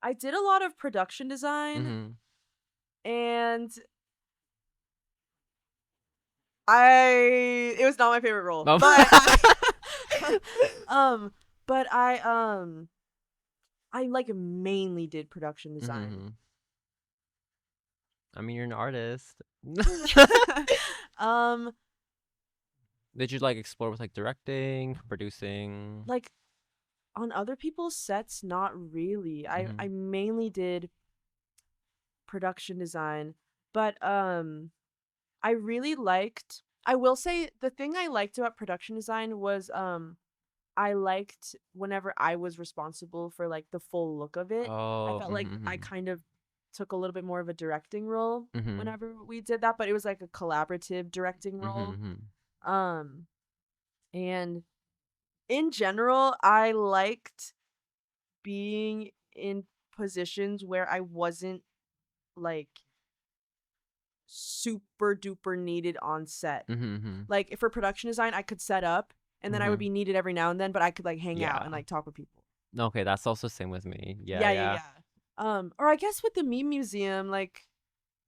I did a lot of production design, Mm-hmm. and it was not my favorite role. Oh. But um but I like mainly did production design. Mm-hmm. I mean, you're an artist. um Did you like explore with like directing, producing? like on other people's sets, not really. I Mm-hmm. mainly did production design, but I really liked, I will say the thing I liked about production design was I liked whenever I was responsible for like the full look of it. I Oh. felt like I Mm-hmm. kind of took a little bit more of a directing role Mm-hmm. whenever we did that, but it was like a collaborative directing Mm-hmm. role. Mm-hmm. Um and in general, I liked being in positions where I wasn't like super duper needed on set. Mm-hmm. Like if for production design, I could set up and then I would Mm-hmm. be needed every now and then, but I could like hang out Yeah. and like talk with people. Okay, that's also same with me. Yeah, Yeah, yeah, yeah. yeah. Or I guess with the meme museum, like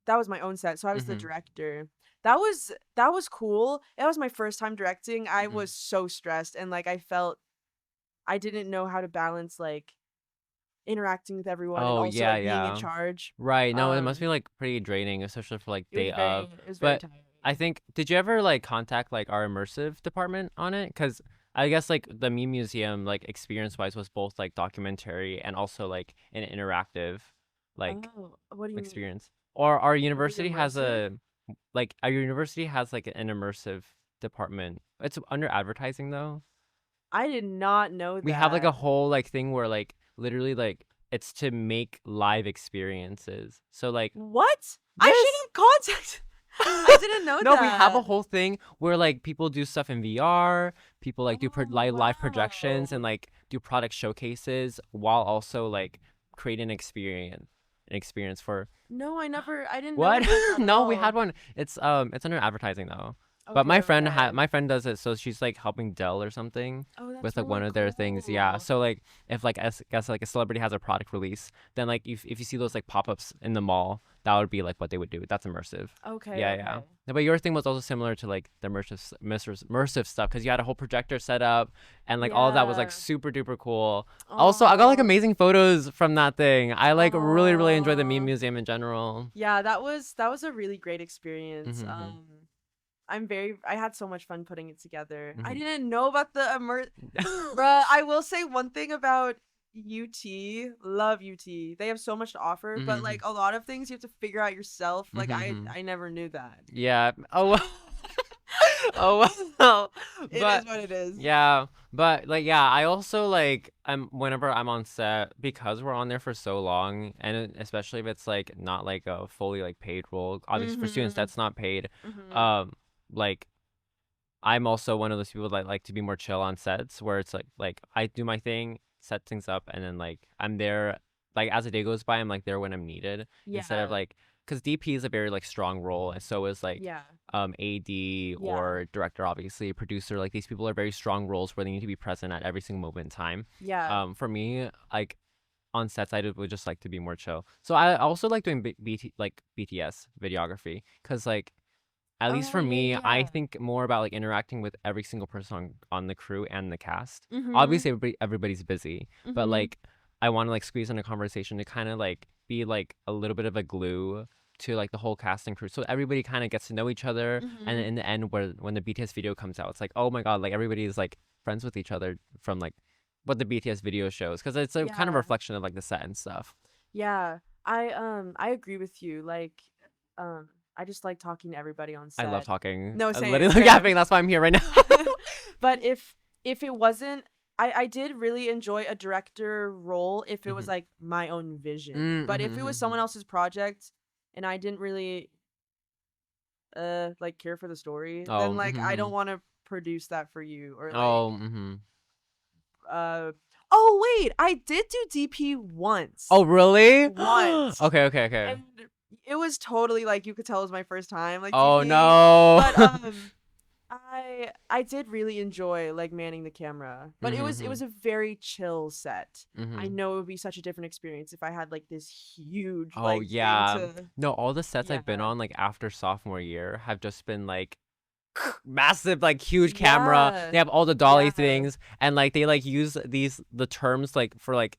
that was my own set, so I was the Mm-hmm. director. That was cool. It was my first time directing. I Mm-hmm. was so stressed, and like I felt I didn't know how to balance like interacting with everyone and Oh, also yeah, like being in yeah. charge. Right. No, it must be Um like pretty draining, especially for like it was day very of. it was very But I tiring. think did you ever like contact like our immersive department on it? Because I guess like the meme museum like experience wise was both like documentary and also like an interactive like Oh, what do you mean? experience. Or our Like university has immersive? our university has like an immersive department. It's under advertising though. I did not know We have like a that. whole like thing where like literally like it's to make live experiences. So like What? I should yes. have contacted. I didn't know No, we have a that. whole thing where like people do stuff in VR, people like do Oh, live projections and wow. like do product showcases while also like creating an experience for No, I didn't know what? about that at No, we had all. one. It's under advertising though. But Okay, okay. my friend does it, so she's like helping Dell or something Oh, that's with like one really of their things. Yeah. cool. So if like guess like a celebrity has a product release, then like if you see those like pop ups in the mall, that would be like what they would do. That's immersive. Okay, Yeah, yeah. okay. No, but your thing was also similar to like the immersive stuff because you had a whole projector set up and like all of that was like Yeah. super duper cool. Also, I got like Oh, amazing photos from that thing. I like really really enjoyed the meme oh. museum in general. Yeah, that was a really great experience. Mhm. I had so much fun putting it together. I Mhm. didn't know about the Bruh, I will say one thing about UT. Love UT. They have so much to offer, but like Mhm. a lot of things you have to figure out yourself. Like I Mhm. I never knew that. Yeah. Oh well. Oh well. It is But what it is. yeah, but like yeah, I also like whenever I'm on set because we're on there for so long and especially if it's like not like a fully like paid role. Obviously for students Mhm. that's not paid. Mhm. Um like I'm also one of those people that like to be more chill on sets where it's like I do my thing, set things up, and then like I'm there like as the day goes by, I'm like there when I'm needed instead of Yeah. like because DP is a very like strong role and so is like Yeah. AD Yeah. or director, obviously producer. Like these people are very strong roles where they need to be present at every single moment in time. Yeah. For me, like on sets, would just like to be more chill. So I also like doing BTS videography because like at least Oh for yeah, me, I yeah. think more about like interacting with every single person on the crew and the cast. Mhm. Obviously, everybody's busy, but Mhm. like I want to like squeeze in a conversation to kind of like be like a little bit of a glue to like the whole cast and crew, so everybody kind of gets to know each other. And Mhm. in the end, where when the BTS video comes out, it's like oh my god, like everybody is like friends with each other from like what the BTS video shows because it's a kind of Yeah. reflection of like the set and stuff. Yeah. I agree with you. Like um I just like talking to everybody on I love set. talking. No, I'm same, literally same. yapping. That's why I'm here right now. But if it wasn't I did really enjoy a director role if it was Mhm. like my own vision. Mm, But mhm, if it mhm, was someone mhm. else's project and I didn't really like care for the story, Oh, then like I don't mhm. want to produce that for you or like Oh, mhm. uh oh wait, I did do DP once. Oh, really? Once. Okay, okay, okay. And it was totally like you could tell it was my first time like Oh DPing. no. But I did really enjoy like manning the camera. But Mhm, it was mhm, a very chill set. I mhm. know it would be such a different experience if I had like this huge Oh like thing yeah. to No, all the sets yeah. I've been on like after sophomore year have just been like massive, like huge camera. Yeah. They have all the dolly Yeah. things, and like they like use the terms like for like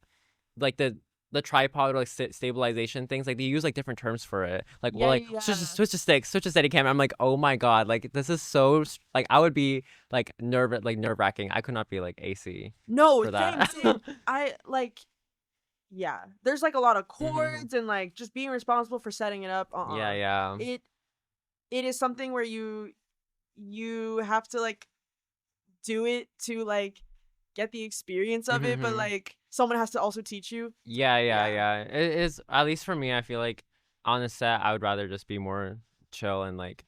the tripod or like stabilization things like they use like different terms for it like well Yeah, like yeah, yeah. switch to stick switch to steady cam. I'm like oh my god, like this is so like I would be like nerve wracking. I could not be like AC No, for same, that. same. I like yeah. There's like a lot of Mhm. chords and like just being responsible for setting it up. Yeah, yeah. It it is something where you have to like do it to like get the experience of it, but Mhm. like someone has to also teach you. Yeah, yeah, Yeah. yeah. It is at least for me. I feel like on a set, I would rather just be more chill and like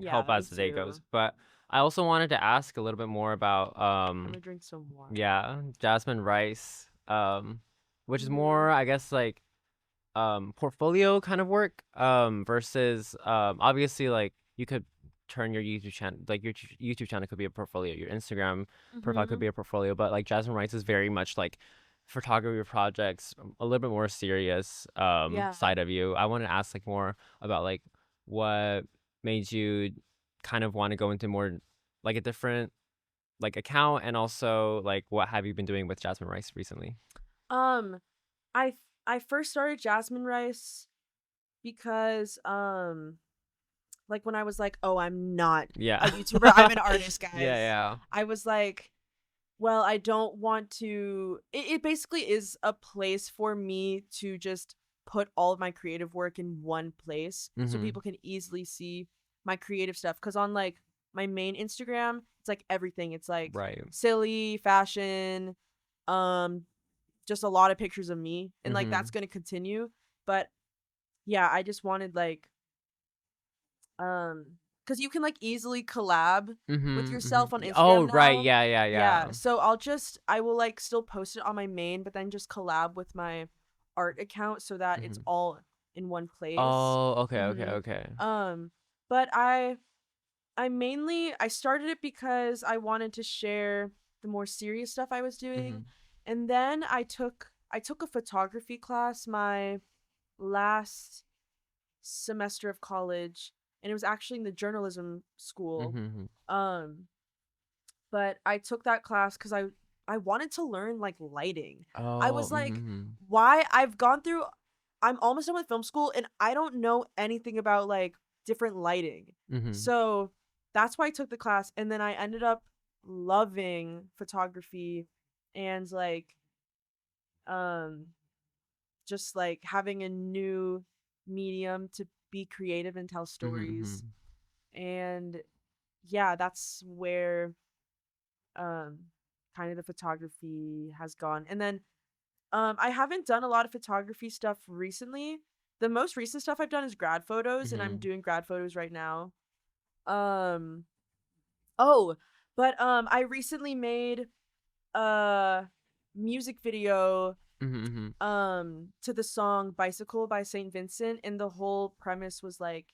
help Yeah, me as the day goes. too. But I also wanted to ask a little bit more about I'm gonna drink some water. yeah, jasmine rice, which is more, Mhm. I guess, like portfolio kind of work, versus obviously like you could turn your YouTube channel, like your YouTube channel could be a portfolio, your Instagram profile could Mhm. be a portfolio, but like Jasmine Rice is very much like photography projects, a little bit more serious Yeah. side of you. I want to ask like more about like what made you kind of want to go into more like a different like account, and also like what have you been doing with Jasmine Rice recently? Um I I first started Jasmine Rice because like when I was like, "Oh, I'm not Yeah. a YouTuber. I'm an artist, Yeah, guys." yeah. I was like, "Well, I don't want to." It basically is a place for me to just put all of my creative work in one place so Mm-hmm. people can easily see my creative stuff. Because on like my main Instagram, it's like everything. It's like Right. silly, fashion, um, just a lot of pictures of me. And like Mm-hmm. that's going to continue. But yeah, I just wanted like um, because you can like easily collab with Mm-hmm. Mm-hmm. yourself on Oh, Instagram right. now. Yeah, yeah, Yeah, yeah. so I will like still post it on my main, but then just collab with my art account so that it's Mm-hmm. all in one place. Oh, okay, okay, Mhm. okay. But I mainly I started it because I wanted to share the more serious stuff I was Mm-hmm. doing. And then I took a photography class my last semester of college, and it was actually in the journalism school. Mm-hmm. Um, but I took that class because I wanted to learn like lighting. I Oh. was like, Mm-hmm. why? I'm almost done with film school, and I don't know anything about like different lighting. Mm-hmm. So that's why I took the class, and then I ended up loving photography and like um just like having a new medium to be creative and tell Mm-hmm. stories. And yeah, that's where um kind of the photography has gone. And then I haven't done a lot of photography stuff recently. The most recent stuff I've done is grad photos, and I'm Mm-hmm. doing grad photos right now. Um oh, but I recently made a music video Mm-hmm. to the song Bicycle by St. Vincent, and the whole premise was like,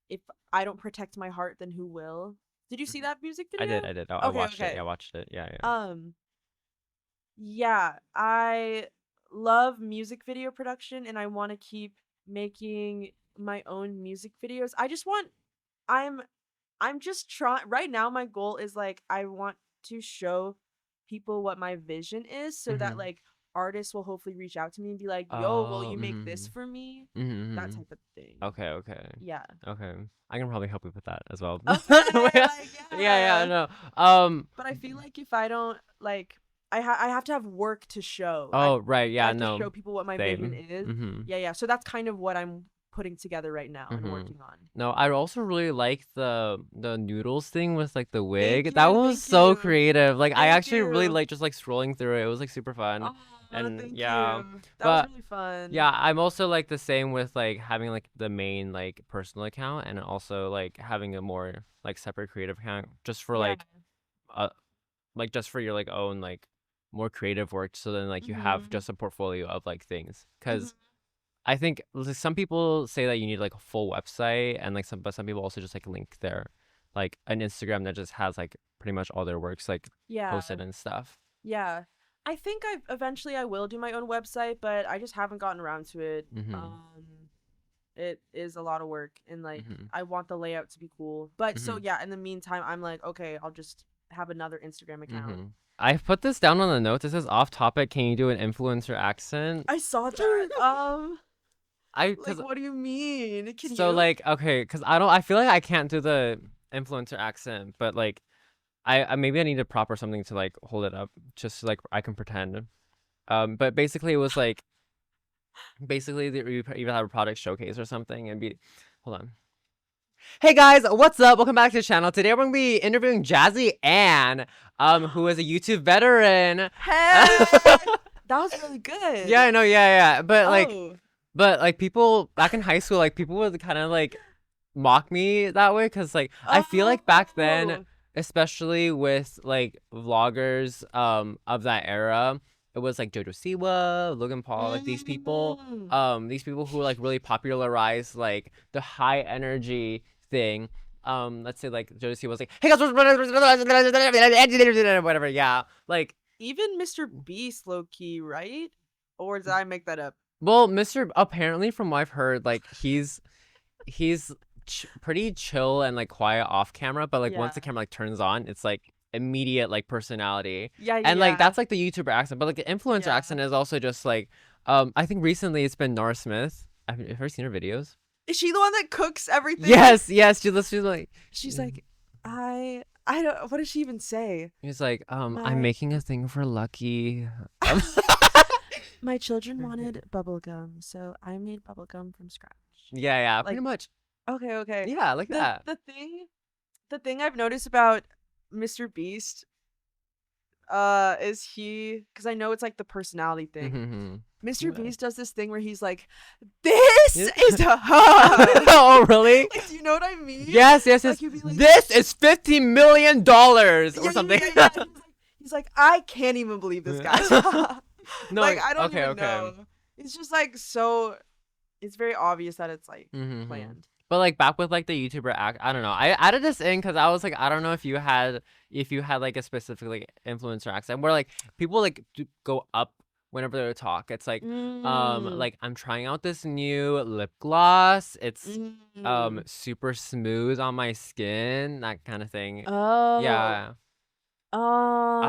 if I don't protect my heart, then who will? Did you see Mm-hmm. that music I video? did. I did. I Okay, watched it. Yeah, okay. I watched it. Yeah, yeah. Um yeah, I love music video production, and I want to keep making my own music videos. I'm I'm just trying right now. My goal is like I want to show people what my vision is, so that Mm-hmm. like artists will hopefully reach out to me and be like, "Yo, will Oh. you make Mm-hmm. this for me?" That Mm-hmm. type of thing. Okay. Okay. Yeah. Okay. I can probably help you with that as well. Okay, Yeah. like Yeah. yeah. No. But I feel like if I don't like I have to have work to show. Oh, right. I Yeah. have to No. show people what my vision Same. is. Mm-hmm. Yeah, yeah. So that's kind of what I'm putting together right now and Mm-hmm. working on. No, I also really like the noodles thing with like the Thank wig. That you, one was thank so you, creative. Like I thank actually really you. like just like scrolling through it. It was like super fun. Oh, And thank yeah. you. That was But really fun. yeah, I'm also like the same with like having like the main like personal account and also like having a more like separate creative account just for Yeah. uh like just for your like own like more creative work so then like you have Mhm. just a portfolio of like things. Mhm. 'Cause I think some people say that you need like a full website and like some people also just like link their like an Instagram that just has like pretty much all their works like Yeah. posted and stuff. Yeah. I think I will do my own website, but I just haven't gotten around to it. Mhm. It is a lot of work, and like Mhm. I want the layout to be cool. But so Mhm. yeah, in the meantime, I'm like, okay, I'll just have another Instagram account. Mhm. I've put this down on the notes. It says off topic. Can you do an influencer accent? I saw that. I Like, cause what do you mean? Can so you? like okay, cause I don't. I feel like I can't do the influencer accent, but like I maybe I need a prop or something to like hold it up, just so, like I can pretend. But basically it was like basically you even have a product showcase or something and be hold on. Hey guys, what's up? Welcome back to the channel. Today we're gonna be interviewing Jazzy Ann, who is a YouTube veteran. Hey, that was really Yeah, good. I know, yeah. Oh. But like people back in high school, like people would kind of like mock me that way because like I feel like back then, Oh. especially with like vloggers of that era, it was like Jojo Siwa, Logan Paul, like Mm. these people who like really popularized like the high energy thing. Let's say like Jojo Siwa was like, hey guys, whatever, yeah, like. Even Mr. Beast, low key, right? Or did I make that up? Well, Mr. Apparently, from what I've heard, like he's pretty chill and like quiet off camera, but like once Yeah. the camera like turns on, it's like immediate like personality, Yeah, and like yeah. that's like the YouTuber accent, but like the influencer Yeah. accent is also just like I think recently it's been Nora Smith. Have you ever seen her videos? Is she the one that cooks everything? Yes, she's like She's like, I don't. What does she even say? he's like I'm My making a thing for Lucky. my children wanted bubblegum, so I made bubblegum from scratch. Yeah, Like, pretty much. okay, okay. Yeah, like The that. the thing the thing I've noticed about Mr. Beast is he, because I know it's like the personality thing. Mm-hmm. Mr. Yeah. Beast does this thing where he's like, "This Yeah. is hard." Oh, really? Like, do you know what I mean? Yes. Like, he'd be like, This is $50 million or something. Yeah. He's like, I can't even believe this guy. No, Like, I don't okay, even know. It's just like so. It's very obvious that it's like Mm-hmm. planned. But like back with like the YouTuber act, I don't know. I added this in because I was like, I don't know if you had like a specific like influencer accent where like people like go up whenever they talk. It's Mm. like I'm trying out this new lip gloss. It's Mm. super smooth on my skin, that kind of thing. Oh. Yeah. I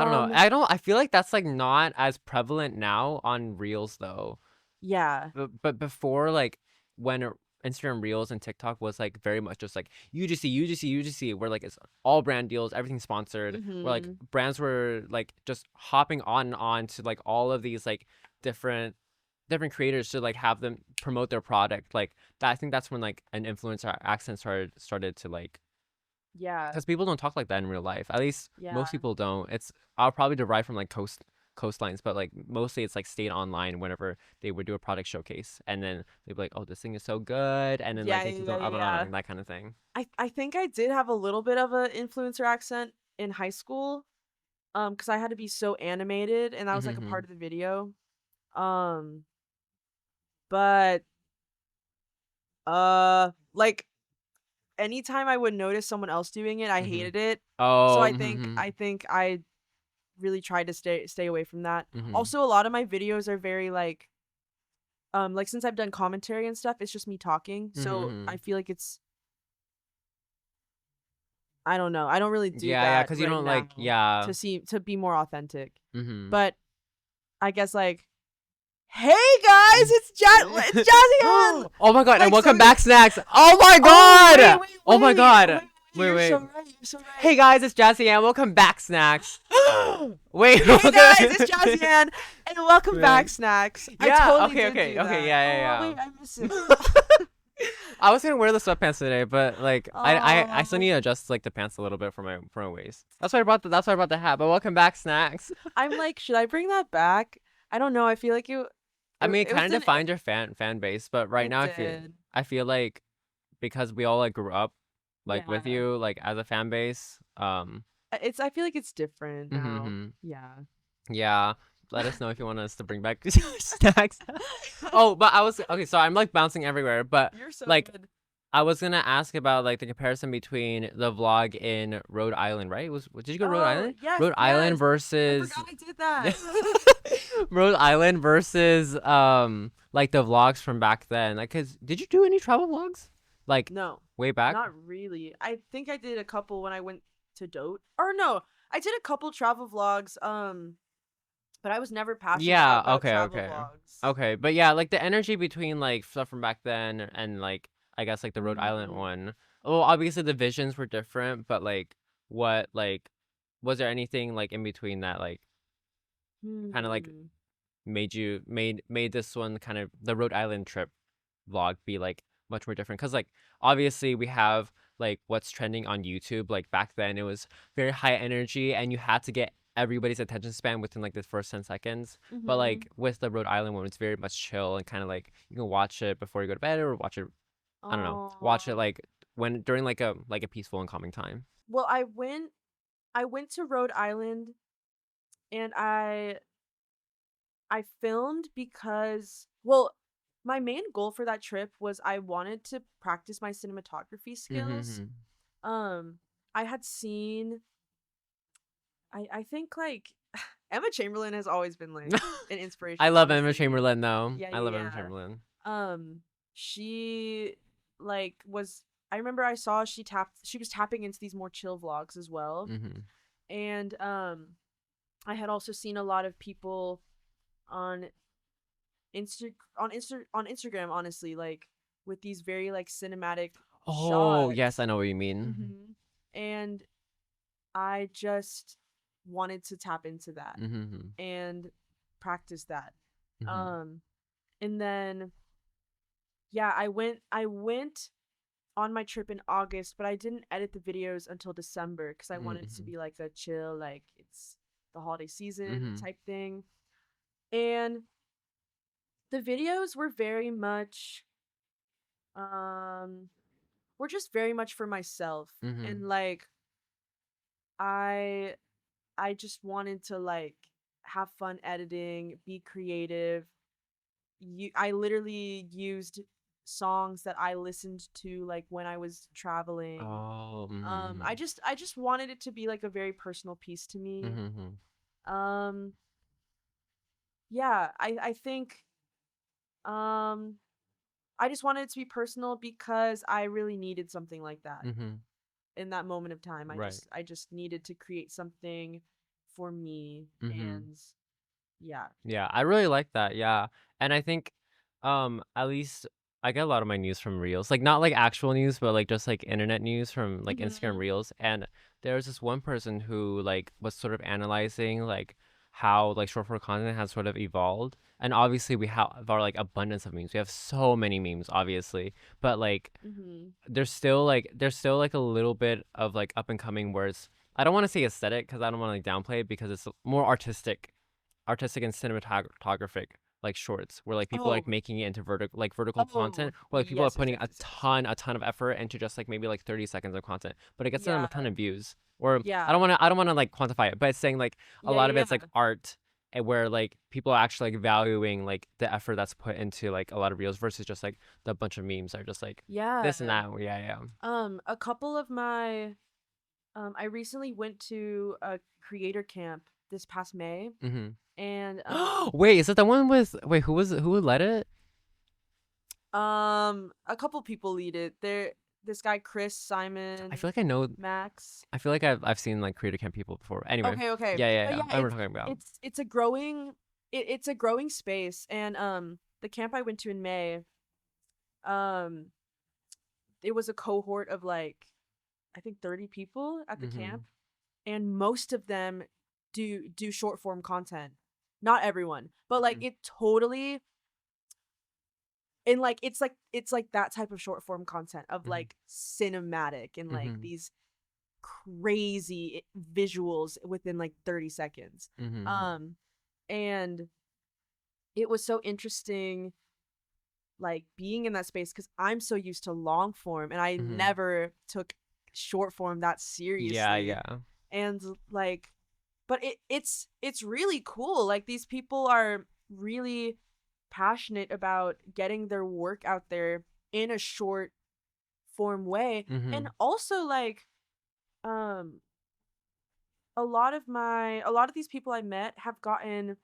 don't know. Um. I feel like that's like not as prevalent now on Reels though. Yeah. But before, like when Instagram Reels and TikTok was like very much just like UGC, UGC, UGC, where like it's all brand deals, everything sponsored, where like Mm-hmm. brands were like just hopping on and on to like all of these like different creators to like have them promote their product. Like that, I think that's when like an influencer accent started to like, Yeah. because people don't talk like that in real life. At least Yeah. most people don't. It's I'll probably derive from like coastlines, but like mostly it's like stayed online whenever they would do a product showcase, and then they'd be like, "Oh, this thing is so good," and then like Yeah. it keeps Yeah. on Yeah. up and Yeah. on, that kind of thing. I think I did have a little bit of an influencer accent in high school. Because I had to be so animated, and that was like a Mm-hmm. part of the video. Um, but like anytime I would notice someone else doing it, I Mm-hmm. hated it. So Oh. I Mm-hmm. think I really tried to stay away from that. Mm-hmm. Also, a lot of my videos are very like since I've done commentary and stuff, it's just me talking. So Mm-hmm. I feel like it's I don't know. I don't really do Yeah, yeah, that because you right don't now like, yeah. to be more authentic. Mm-hmm. But I guess like, hey guys, it's Jazzy Ann. Oh my god, and Like welcome so. back, snacks. Oh my Oh god. Oh my god. Wait, You're so wait. right. You're so right. Hey guys, it's Jazzy Ann. Welcome back, snacks. Wait, Hey guys, okay. it's Jazzy Ann, and welcome back, Wait. snacks. I Yeah, totally okay, did okay, do okay, that. yeah, Oh yeah, wait, I miss it. yeah. I was gonna wear the sweatpants today, but like I still Oh, need to adjust like the pants a little bit for my waist. That's why I brought the hat. But welcome back, snacks. I'm like, should I bring that back? I don't know. I feel like I mean, it it was kind of an defined your fan base, but right it now did. I feel like because we all like grew up like with Yeah. you like as a fan base. I feel like it's different now. Mm-hmm. Yeah. Yeah. Let us know if you want us to bring back snacks. Oh, but I was okay. So I'm like bouncing everywhere, but You're so like good. I was gonna ask about like the comparison between the vlog in Rhode Island, right? Did you go to Rhode Oh, Island? yes, Rhode Island yes. I versus forgot I did that. Rhode Island versus like the vlogs from back then. Like, cause did you do any travel vlogs? Like No, way back? not really. I think I did a couple when I went to Dote. Or no, I did a couple travel vlogs. But I was never passionate Yeah. about Okay. travel Okay. vlogs. Okay. But yeah, like the energy between like stuff from back then and like I guess like the Rhode Island Hmm. one. Well, obviously the visions were different, but like what like was there anything like in between that like kind of like Hmm. made this one kind of the Rhode Island trip vlog be like much more different? Because like obviously we have like what's trending on YouTube. Like back then it was very high energy and you had to get everybody's attention span within like the first 10 seconds. But Hmm. like with the Rhode Island one, it's very much chill and kind of like you can watch it before you go to bed or watch it, I don't know, watch it Oh. like when during like a peaceful and calming time. Well, I went to Rhode Island and I filmed because well, my main goal for that trip was I wanted to practice my cinematography skills. Mm-hmm. Um I had seen I think like Emma Chamberlain has always been like an I inspiration, love Emma honestly. Chamberlain though. Yeah, I love Emma yeah, Chamberlain. yeah. She like was I remember I saw she was tapping into these more chill vlogs as well. Mm-hmm. And I had also seen a lot of people on on Instagram, honestly, like with these very like cinematic Oh yes, shots. I know what you mean. Hmm. And I just wanted to tap into that Mm-hmm. and practice that. Mm-hmm. Um and then yeah, I went on my trip in August, but I didn't edit the videos until December because I wanted it to Mm-hmm. be like a chill, like it's the holiday season Mm-hmm. type thing. And the videos were very much um were just very much for myself. Mm-hmm. And like I I just wanted to like have fun editing, be creative. I literally used songs that I listened to like when I was traveling. Oh. Mm-hmm. I just wanted it to be like a very personal piece to me. Mm-hmm. Um yeah, I think um I just wanted it to be personal because I really needed something like that Mm-hmm. in that moment of time. Right. I just needed to create something for me, Mm-hmm. and yeah. Yeah, I really like that. Yeah. And I think at least I get a lot of my news from Reels. Like not like actual news, but like just like internet news from like Instagram Mhm. Reels. And there was this one person who like was sort of analyzing like how like short form content has sort of evolved. And obviously we have our like abundance of memes. We have so many memes, obviously. But like Mhm. there's still like a little bit of like up and coming where it's I don't want to say aesthetic because I don't want to like downplay it because it's more artistic and cinematographic like shorts where like people are like Oh, making it into vertical oh, content where like people are yes, yes, putting yes, a yes, yes. ton of effort into just like maybe like 30 seconds of content but it gets them Yeah, a ton of views or yeah, I don't want to like quantify it but it's saying like a yeah, lot yeah, of it's like yeah. art and where like people are actually like valuing like the effort that's put into like a lot of reels versus just like the bunch of memes are just like Yeah. this and that yeah. A couple of my I recently went to a creator camp this past May, Mm-hmm. and Wait, is it the one with wait who led it? a couple people lead it. There, this guy Chris, I Simon, feel like I know. Max. I feel like I've seen like creator camp people before. Anyway, Okay, okay. But yeah. yeah, I know what we're talking about. it's a growing it's a growing space, and the camp I went to in May, um it was a cohort of like I think 30 people at the Mm-hmm. camp, and most of them do short form content. Not everyone, but like Mm-hmm. it totally, and like it's like that type of short form content of Mm-hmm. like cinematic and like Mm-hmm. these crazy visuals within like 30 seconds. Mm-hmm. Um and it was so interesting like being in that space cuz I'm so used to long form and I Mm-hmm. never took short form that Yeah, seriously. yeah. And like but it's really cool. Like these people are really passionate about getting their work out there in a short form way. Mm-hmm. And also like um a lot of these people I met have gotten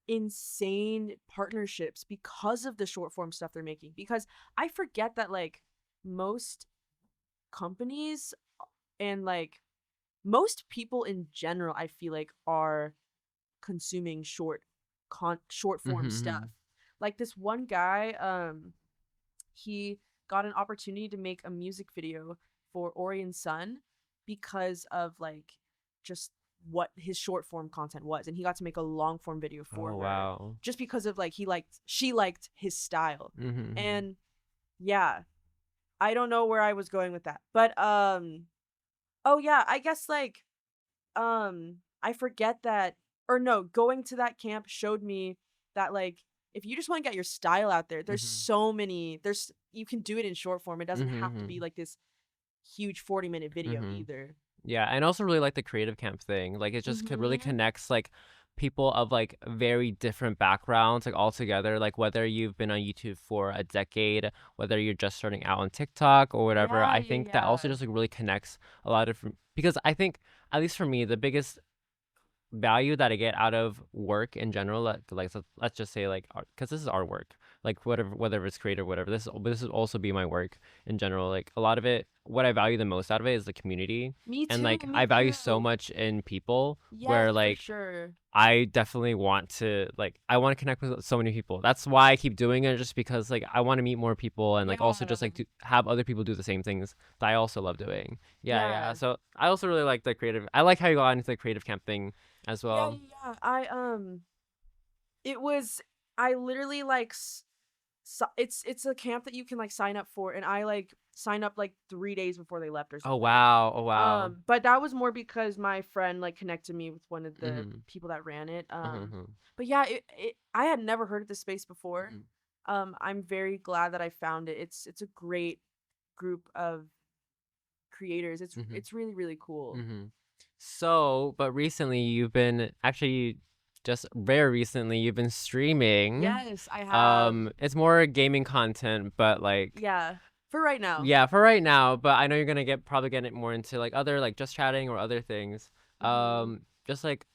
insane partnerships because of the short form stuff they're making, because I forget that like most companies and like most people in general I feel like are consuming short form Mm-hmm. stuff. Like this one guy, he got an opportunity to make a music video for Orion Sun because of like just what his short form content was, and he got to make a long form video for Oh her wow. just because of like she liked his style. Mm-hmm. And yeah, I don't know where I was going with that, but oh yeah, I guess like I forget that, or no, going to that camp showed me that like if you just want to get your style out there, there's Mm-hmm. so many, there's you can do it in short form. It doesn't have to Mm-hmm. be like this huge 40-minute video Mm-hmm. either. Yeah, and I also really like the creative camp thing. Like it just could really Mhm. connects like people of like very different backgrounds like all together. Like whether you've been on YouTube for a decade, whether you're just starting out on TikTok or whatever. Yeah, I yeah, think that also yeah. just like really connects a lot of different because I think at least for me the biggest value that I get out of work in general, like so let's just say like art, because this is our work, like whatever, whether it's creative, whatever. This would also be my work in general. Like a lot of it, what I value the most out of it is the community, Me and too, like me I value so too. much in people Yes, where for like sure. I definitely want to like I want to connect with so many people. That's why I keep doing it, just because like I want to meet more people and like also Yeah. just like to have other people do the same things that I also love doing. Yeah. Yeah. So I also really like the creative. I like how you got into the creative camp thing as Yeah, well. yeah, yeah. It was I literally like so it's a camp that you can like sign up for, and I like sign up like 3 days before they left or Oh something. wow. Oh wow. But that was more because my friend like connected me with one of the Mhm. people that ran it. Mhm. But yeah, I had never heard of this space before. Mhm. I'm very glad that I found it. It's a great group of creators. Mhm. It's really really cool. Mhm. So, but recently you've been actually just very recently you've been streaming. Yes, I have. It's more gaming content, but like Yeah, for right now. yeah, for right now, but I know you're gonna get probably get it more into like other like just chatting or other things. Hmm. Just like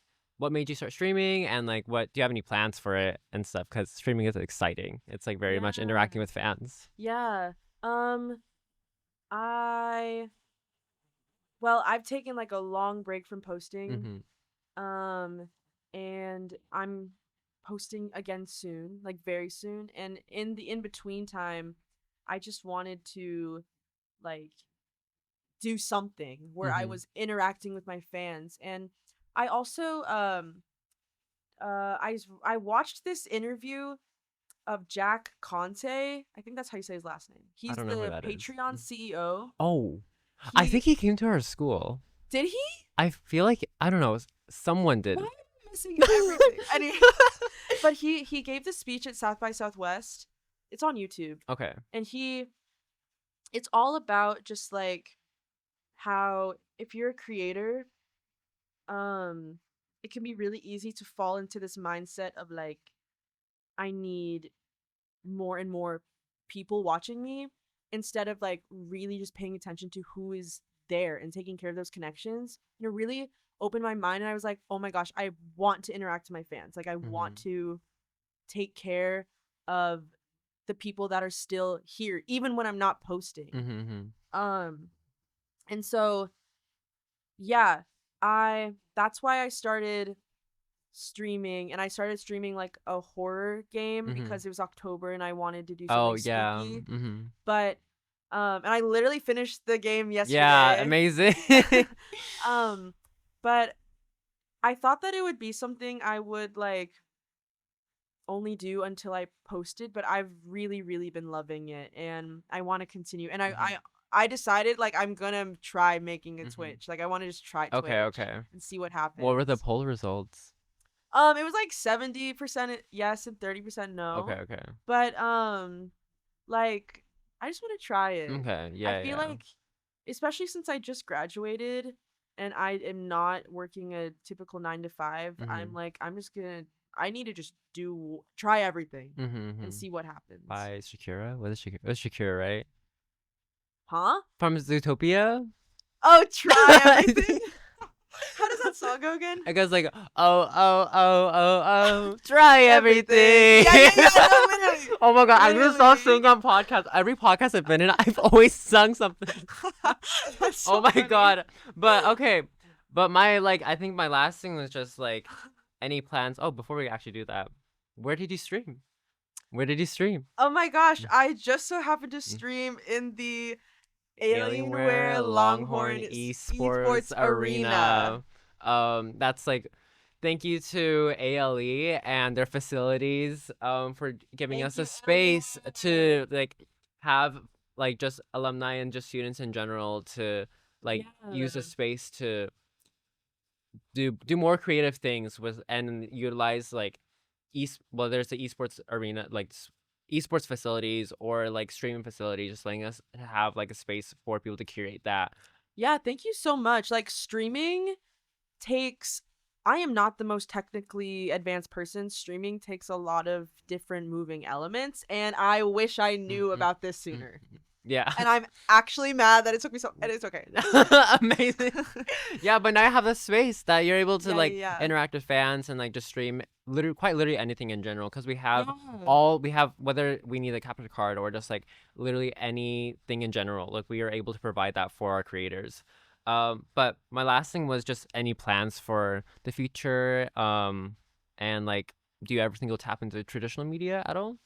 what made you start streaming, and like what do you have any plans for it and stuff? Because streaming is exciting. It's like very much Yeah. interacting with fans. Yeah. Um, I well, I've taken like a long break from posting. Mm-hmm. Um, and I'm posting again soon, like very soon. And in the in between time, I just wanted to like do something where I Mm-hmm. was interacting with my fans. And I also I watched this interview of Jack Conte. I think that's how you say his last name. I He's don't know who the that is. Patreon CEO. Oh, I He think he came to our school. did he? I feel like I don't know. Someone did. Why am I missing everything? But he gave the speech at South by Southwest. It's on YouTube. Okay. And it's all about just like how if you're a creator, um it can be really easy to fall into this mindset of like I need more and more people watching me instead of like really just paying attention to who is there and taking care of those connections. And it really opened my mind and I was like, "Oh my gosh, I want to interact with my fans. Like I want Mm-hmm. to take care of the people that are still here even when I'm not posting." Mm-hmm. Um and so yeah, I that's why I started streaming, and I started streaming like a horror game Mm-hmm. because it was October and I wanted to do Oh something yeah. spooky. Mm-hmm. But and I literally finished the game Yeah. yesterday. Amazing. um but I thought that it would be something I would like only do until I posted, but I've really been loving it and I want to continue. And Mm-hmm. I decided like I'm gonna try making a Mm-hmm. Twitch. Like I want to just try Okay. Twitch Okay. and see what What were the happens. poll results? It was like 70% yes and 30% Okay. no. Okay. But like I just want to try it. Okay. I Yeah. feel Yeah. like especially since I just graduated and I am not working a typical 9 to 5, Mm-hmm. I'm like I'm just going to I need to just try everything Mm-hmm. and Mm-hmm. see what happens. By Shakira. What is Shakira? It was Shakira, right? Huh? From Zootopia. Oh, try everything? How does that song go again? It goes like, oh, try Everything. everything. Yeah, no, literally. Oh my god, I'm gonna start Literally. singing on podcasts. Every podcast I've been in, I've always sung something. That's so Oh my funny. god. But okay. But my like I think my last thing was just like any plans. Oh, before we actually do that, where did you stream? Where did you stream? Oh my gosh, I just so happened to stream in the Alienware Alienware Longhorn Longhorn Esports Esports Arena. Arena. That's like thank you to ALE and their facilities for giving Thank us a you, space to Alienware. like have like just alumni and just students in general to like use the Yeah. space to do more creative things with and utilize like there's the esports arena like esports facilities or like streaming facilities just letting us have like a space for people to curate that. Yeah, thank you so much. Like streaming takes I am not the most technically advanced person. Streaming takes a lot of different moving elements and I wish I knew Mhm, about this mhm. sooner. Yeah. And I'm actually mad that it took me so and it's okay. Amazing. Yeah, but now you have the space that you're able to Yeah, like yeah, interact with fans and like just stream literally quite literally anything in general because yeah. we have whether we need a capture card or just like literally anything in general. Like we are able to provide that for our creators. But my last thing was just any plans for the future. And like, do you ever think you'll tap into traditional media at all?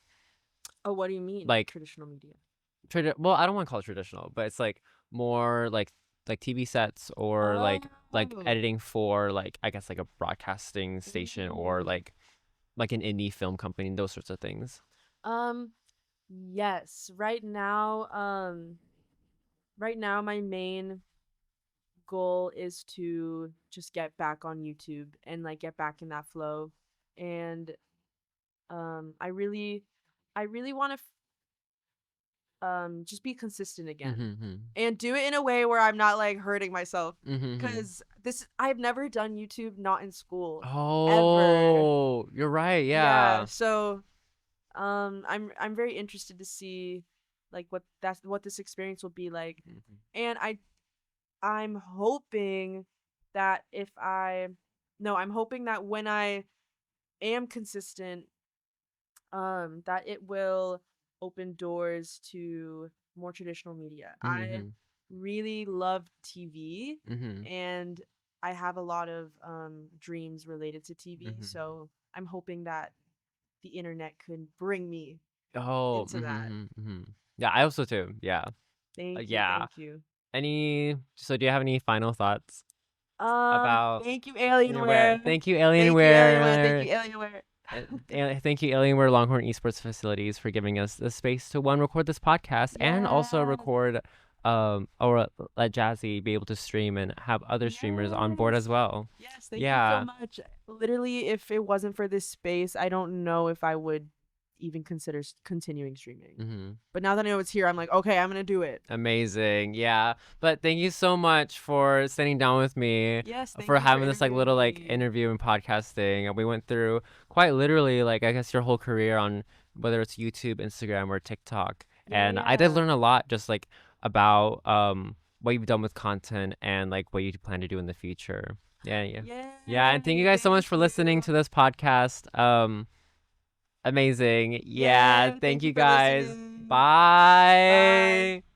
Oh, what do you mean? Like Traditional media. well, I don't want to call it traditional, but it's like more like TV sets or like Oh. editing for like I guess like a broadcasting station or Ooh. like an indie film company, those sorts of things. Um, yes. Right now my main goal is to just get back on YouTube and like get back in that flow. And I really want to just be consistent again Mm-hmm. and do it in a way where I'm not like hurting myself Mm-hmm. because this I've never done YouTube not in school ever. Oh, you're right. Yeah, Yeah. so I'm very interested to see like what this experience will be like. Mhm. And I'm hoping that if I no, I'm hoping that when I am consistent, that it will open doors to more traditional media. I Mm-hmm. really love TV, Mm-hmm. and I have a lot of dreams related to TV. Mm-hmm. So I'm hoping that the internet could bring me Oh, into that. mm-hmm, mm-hmm. Yeah, I also too. Yeah. Thank you, Yeah. thank you. So do you have any final thoughts about Thank you, Alienware? Alienware. Thank you, Thank you, Alienware. Thank Alienware. you, Alienware. Thank you, Alienware Longhorn Esports Facilities, for giving us the space to record this podcast and also Yes. record or let Jazzy be able to stream and have other streamers on board as Yes. well. Yes, thank you so Yeah. much. Literally, if it wasn't for this space, I don't know if I would even consider continuing streaming. Mm-hmm. But now that I know it's here, I'm like, okay, I'm gonna do it. Amazing. Yeah. But thank you so much for sitting down with me, Yes, thank for you for having this like interviewing little like me. interview and podcasting. And we went through quite literally like I guess your whole career on whether it's YouTube, Instagram, or TikTok. Yeah, And I did yeah. learn a lot just like about what you've done with content and like what you plan to do in the future. Yeah, yeah. Yeah, and thank you Yay, guys so much thank for listening you. to this podcast. Amazing. Yeah, Yay, thank thank you you for guys. listening. Bye. Bye.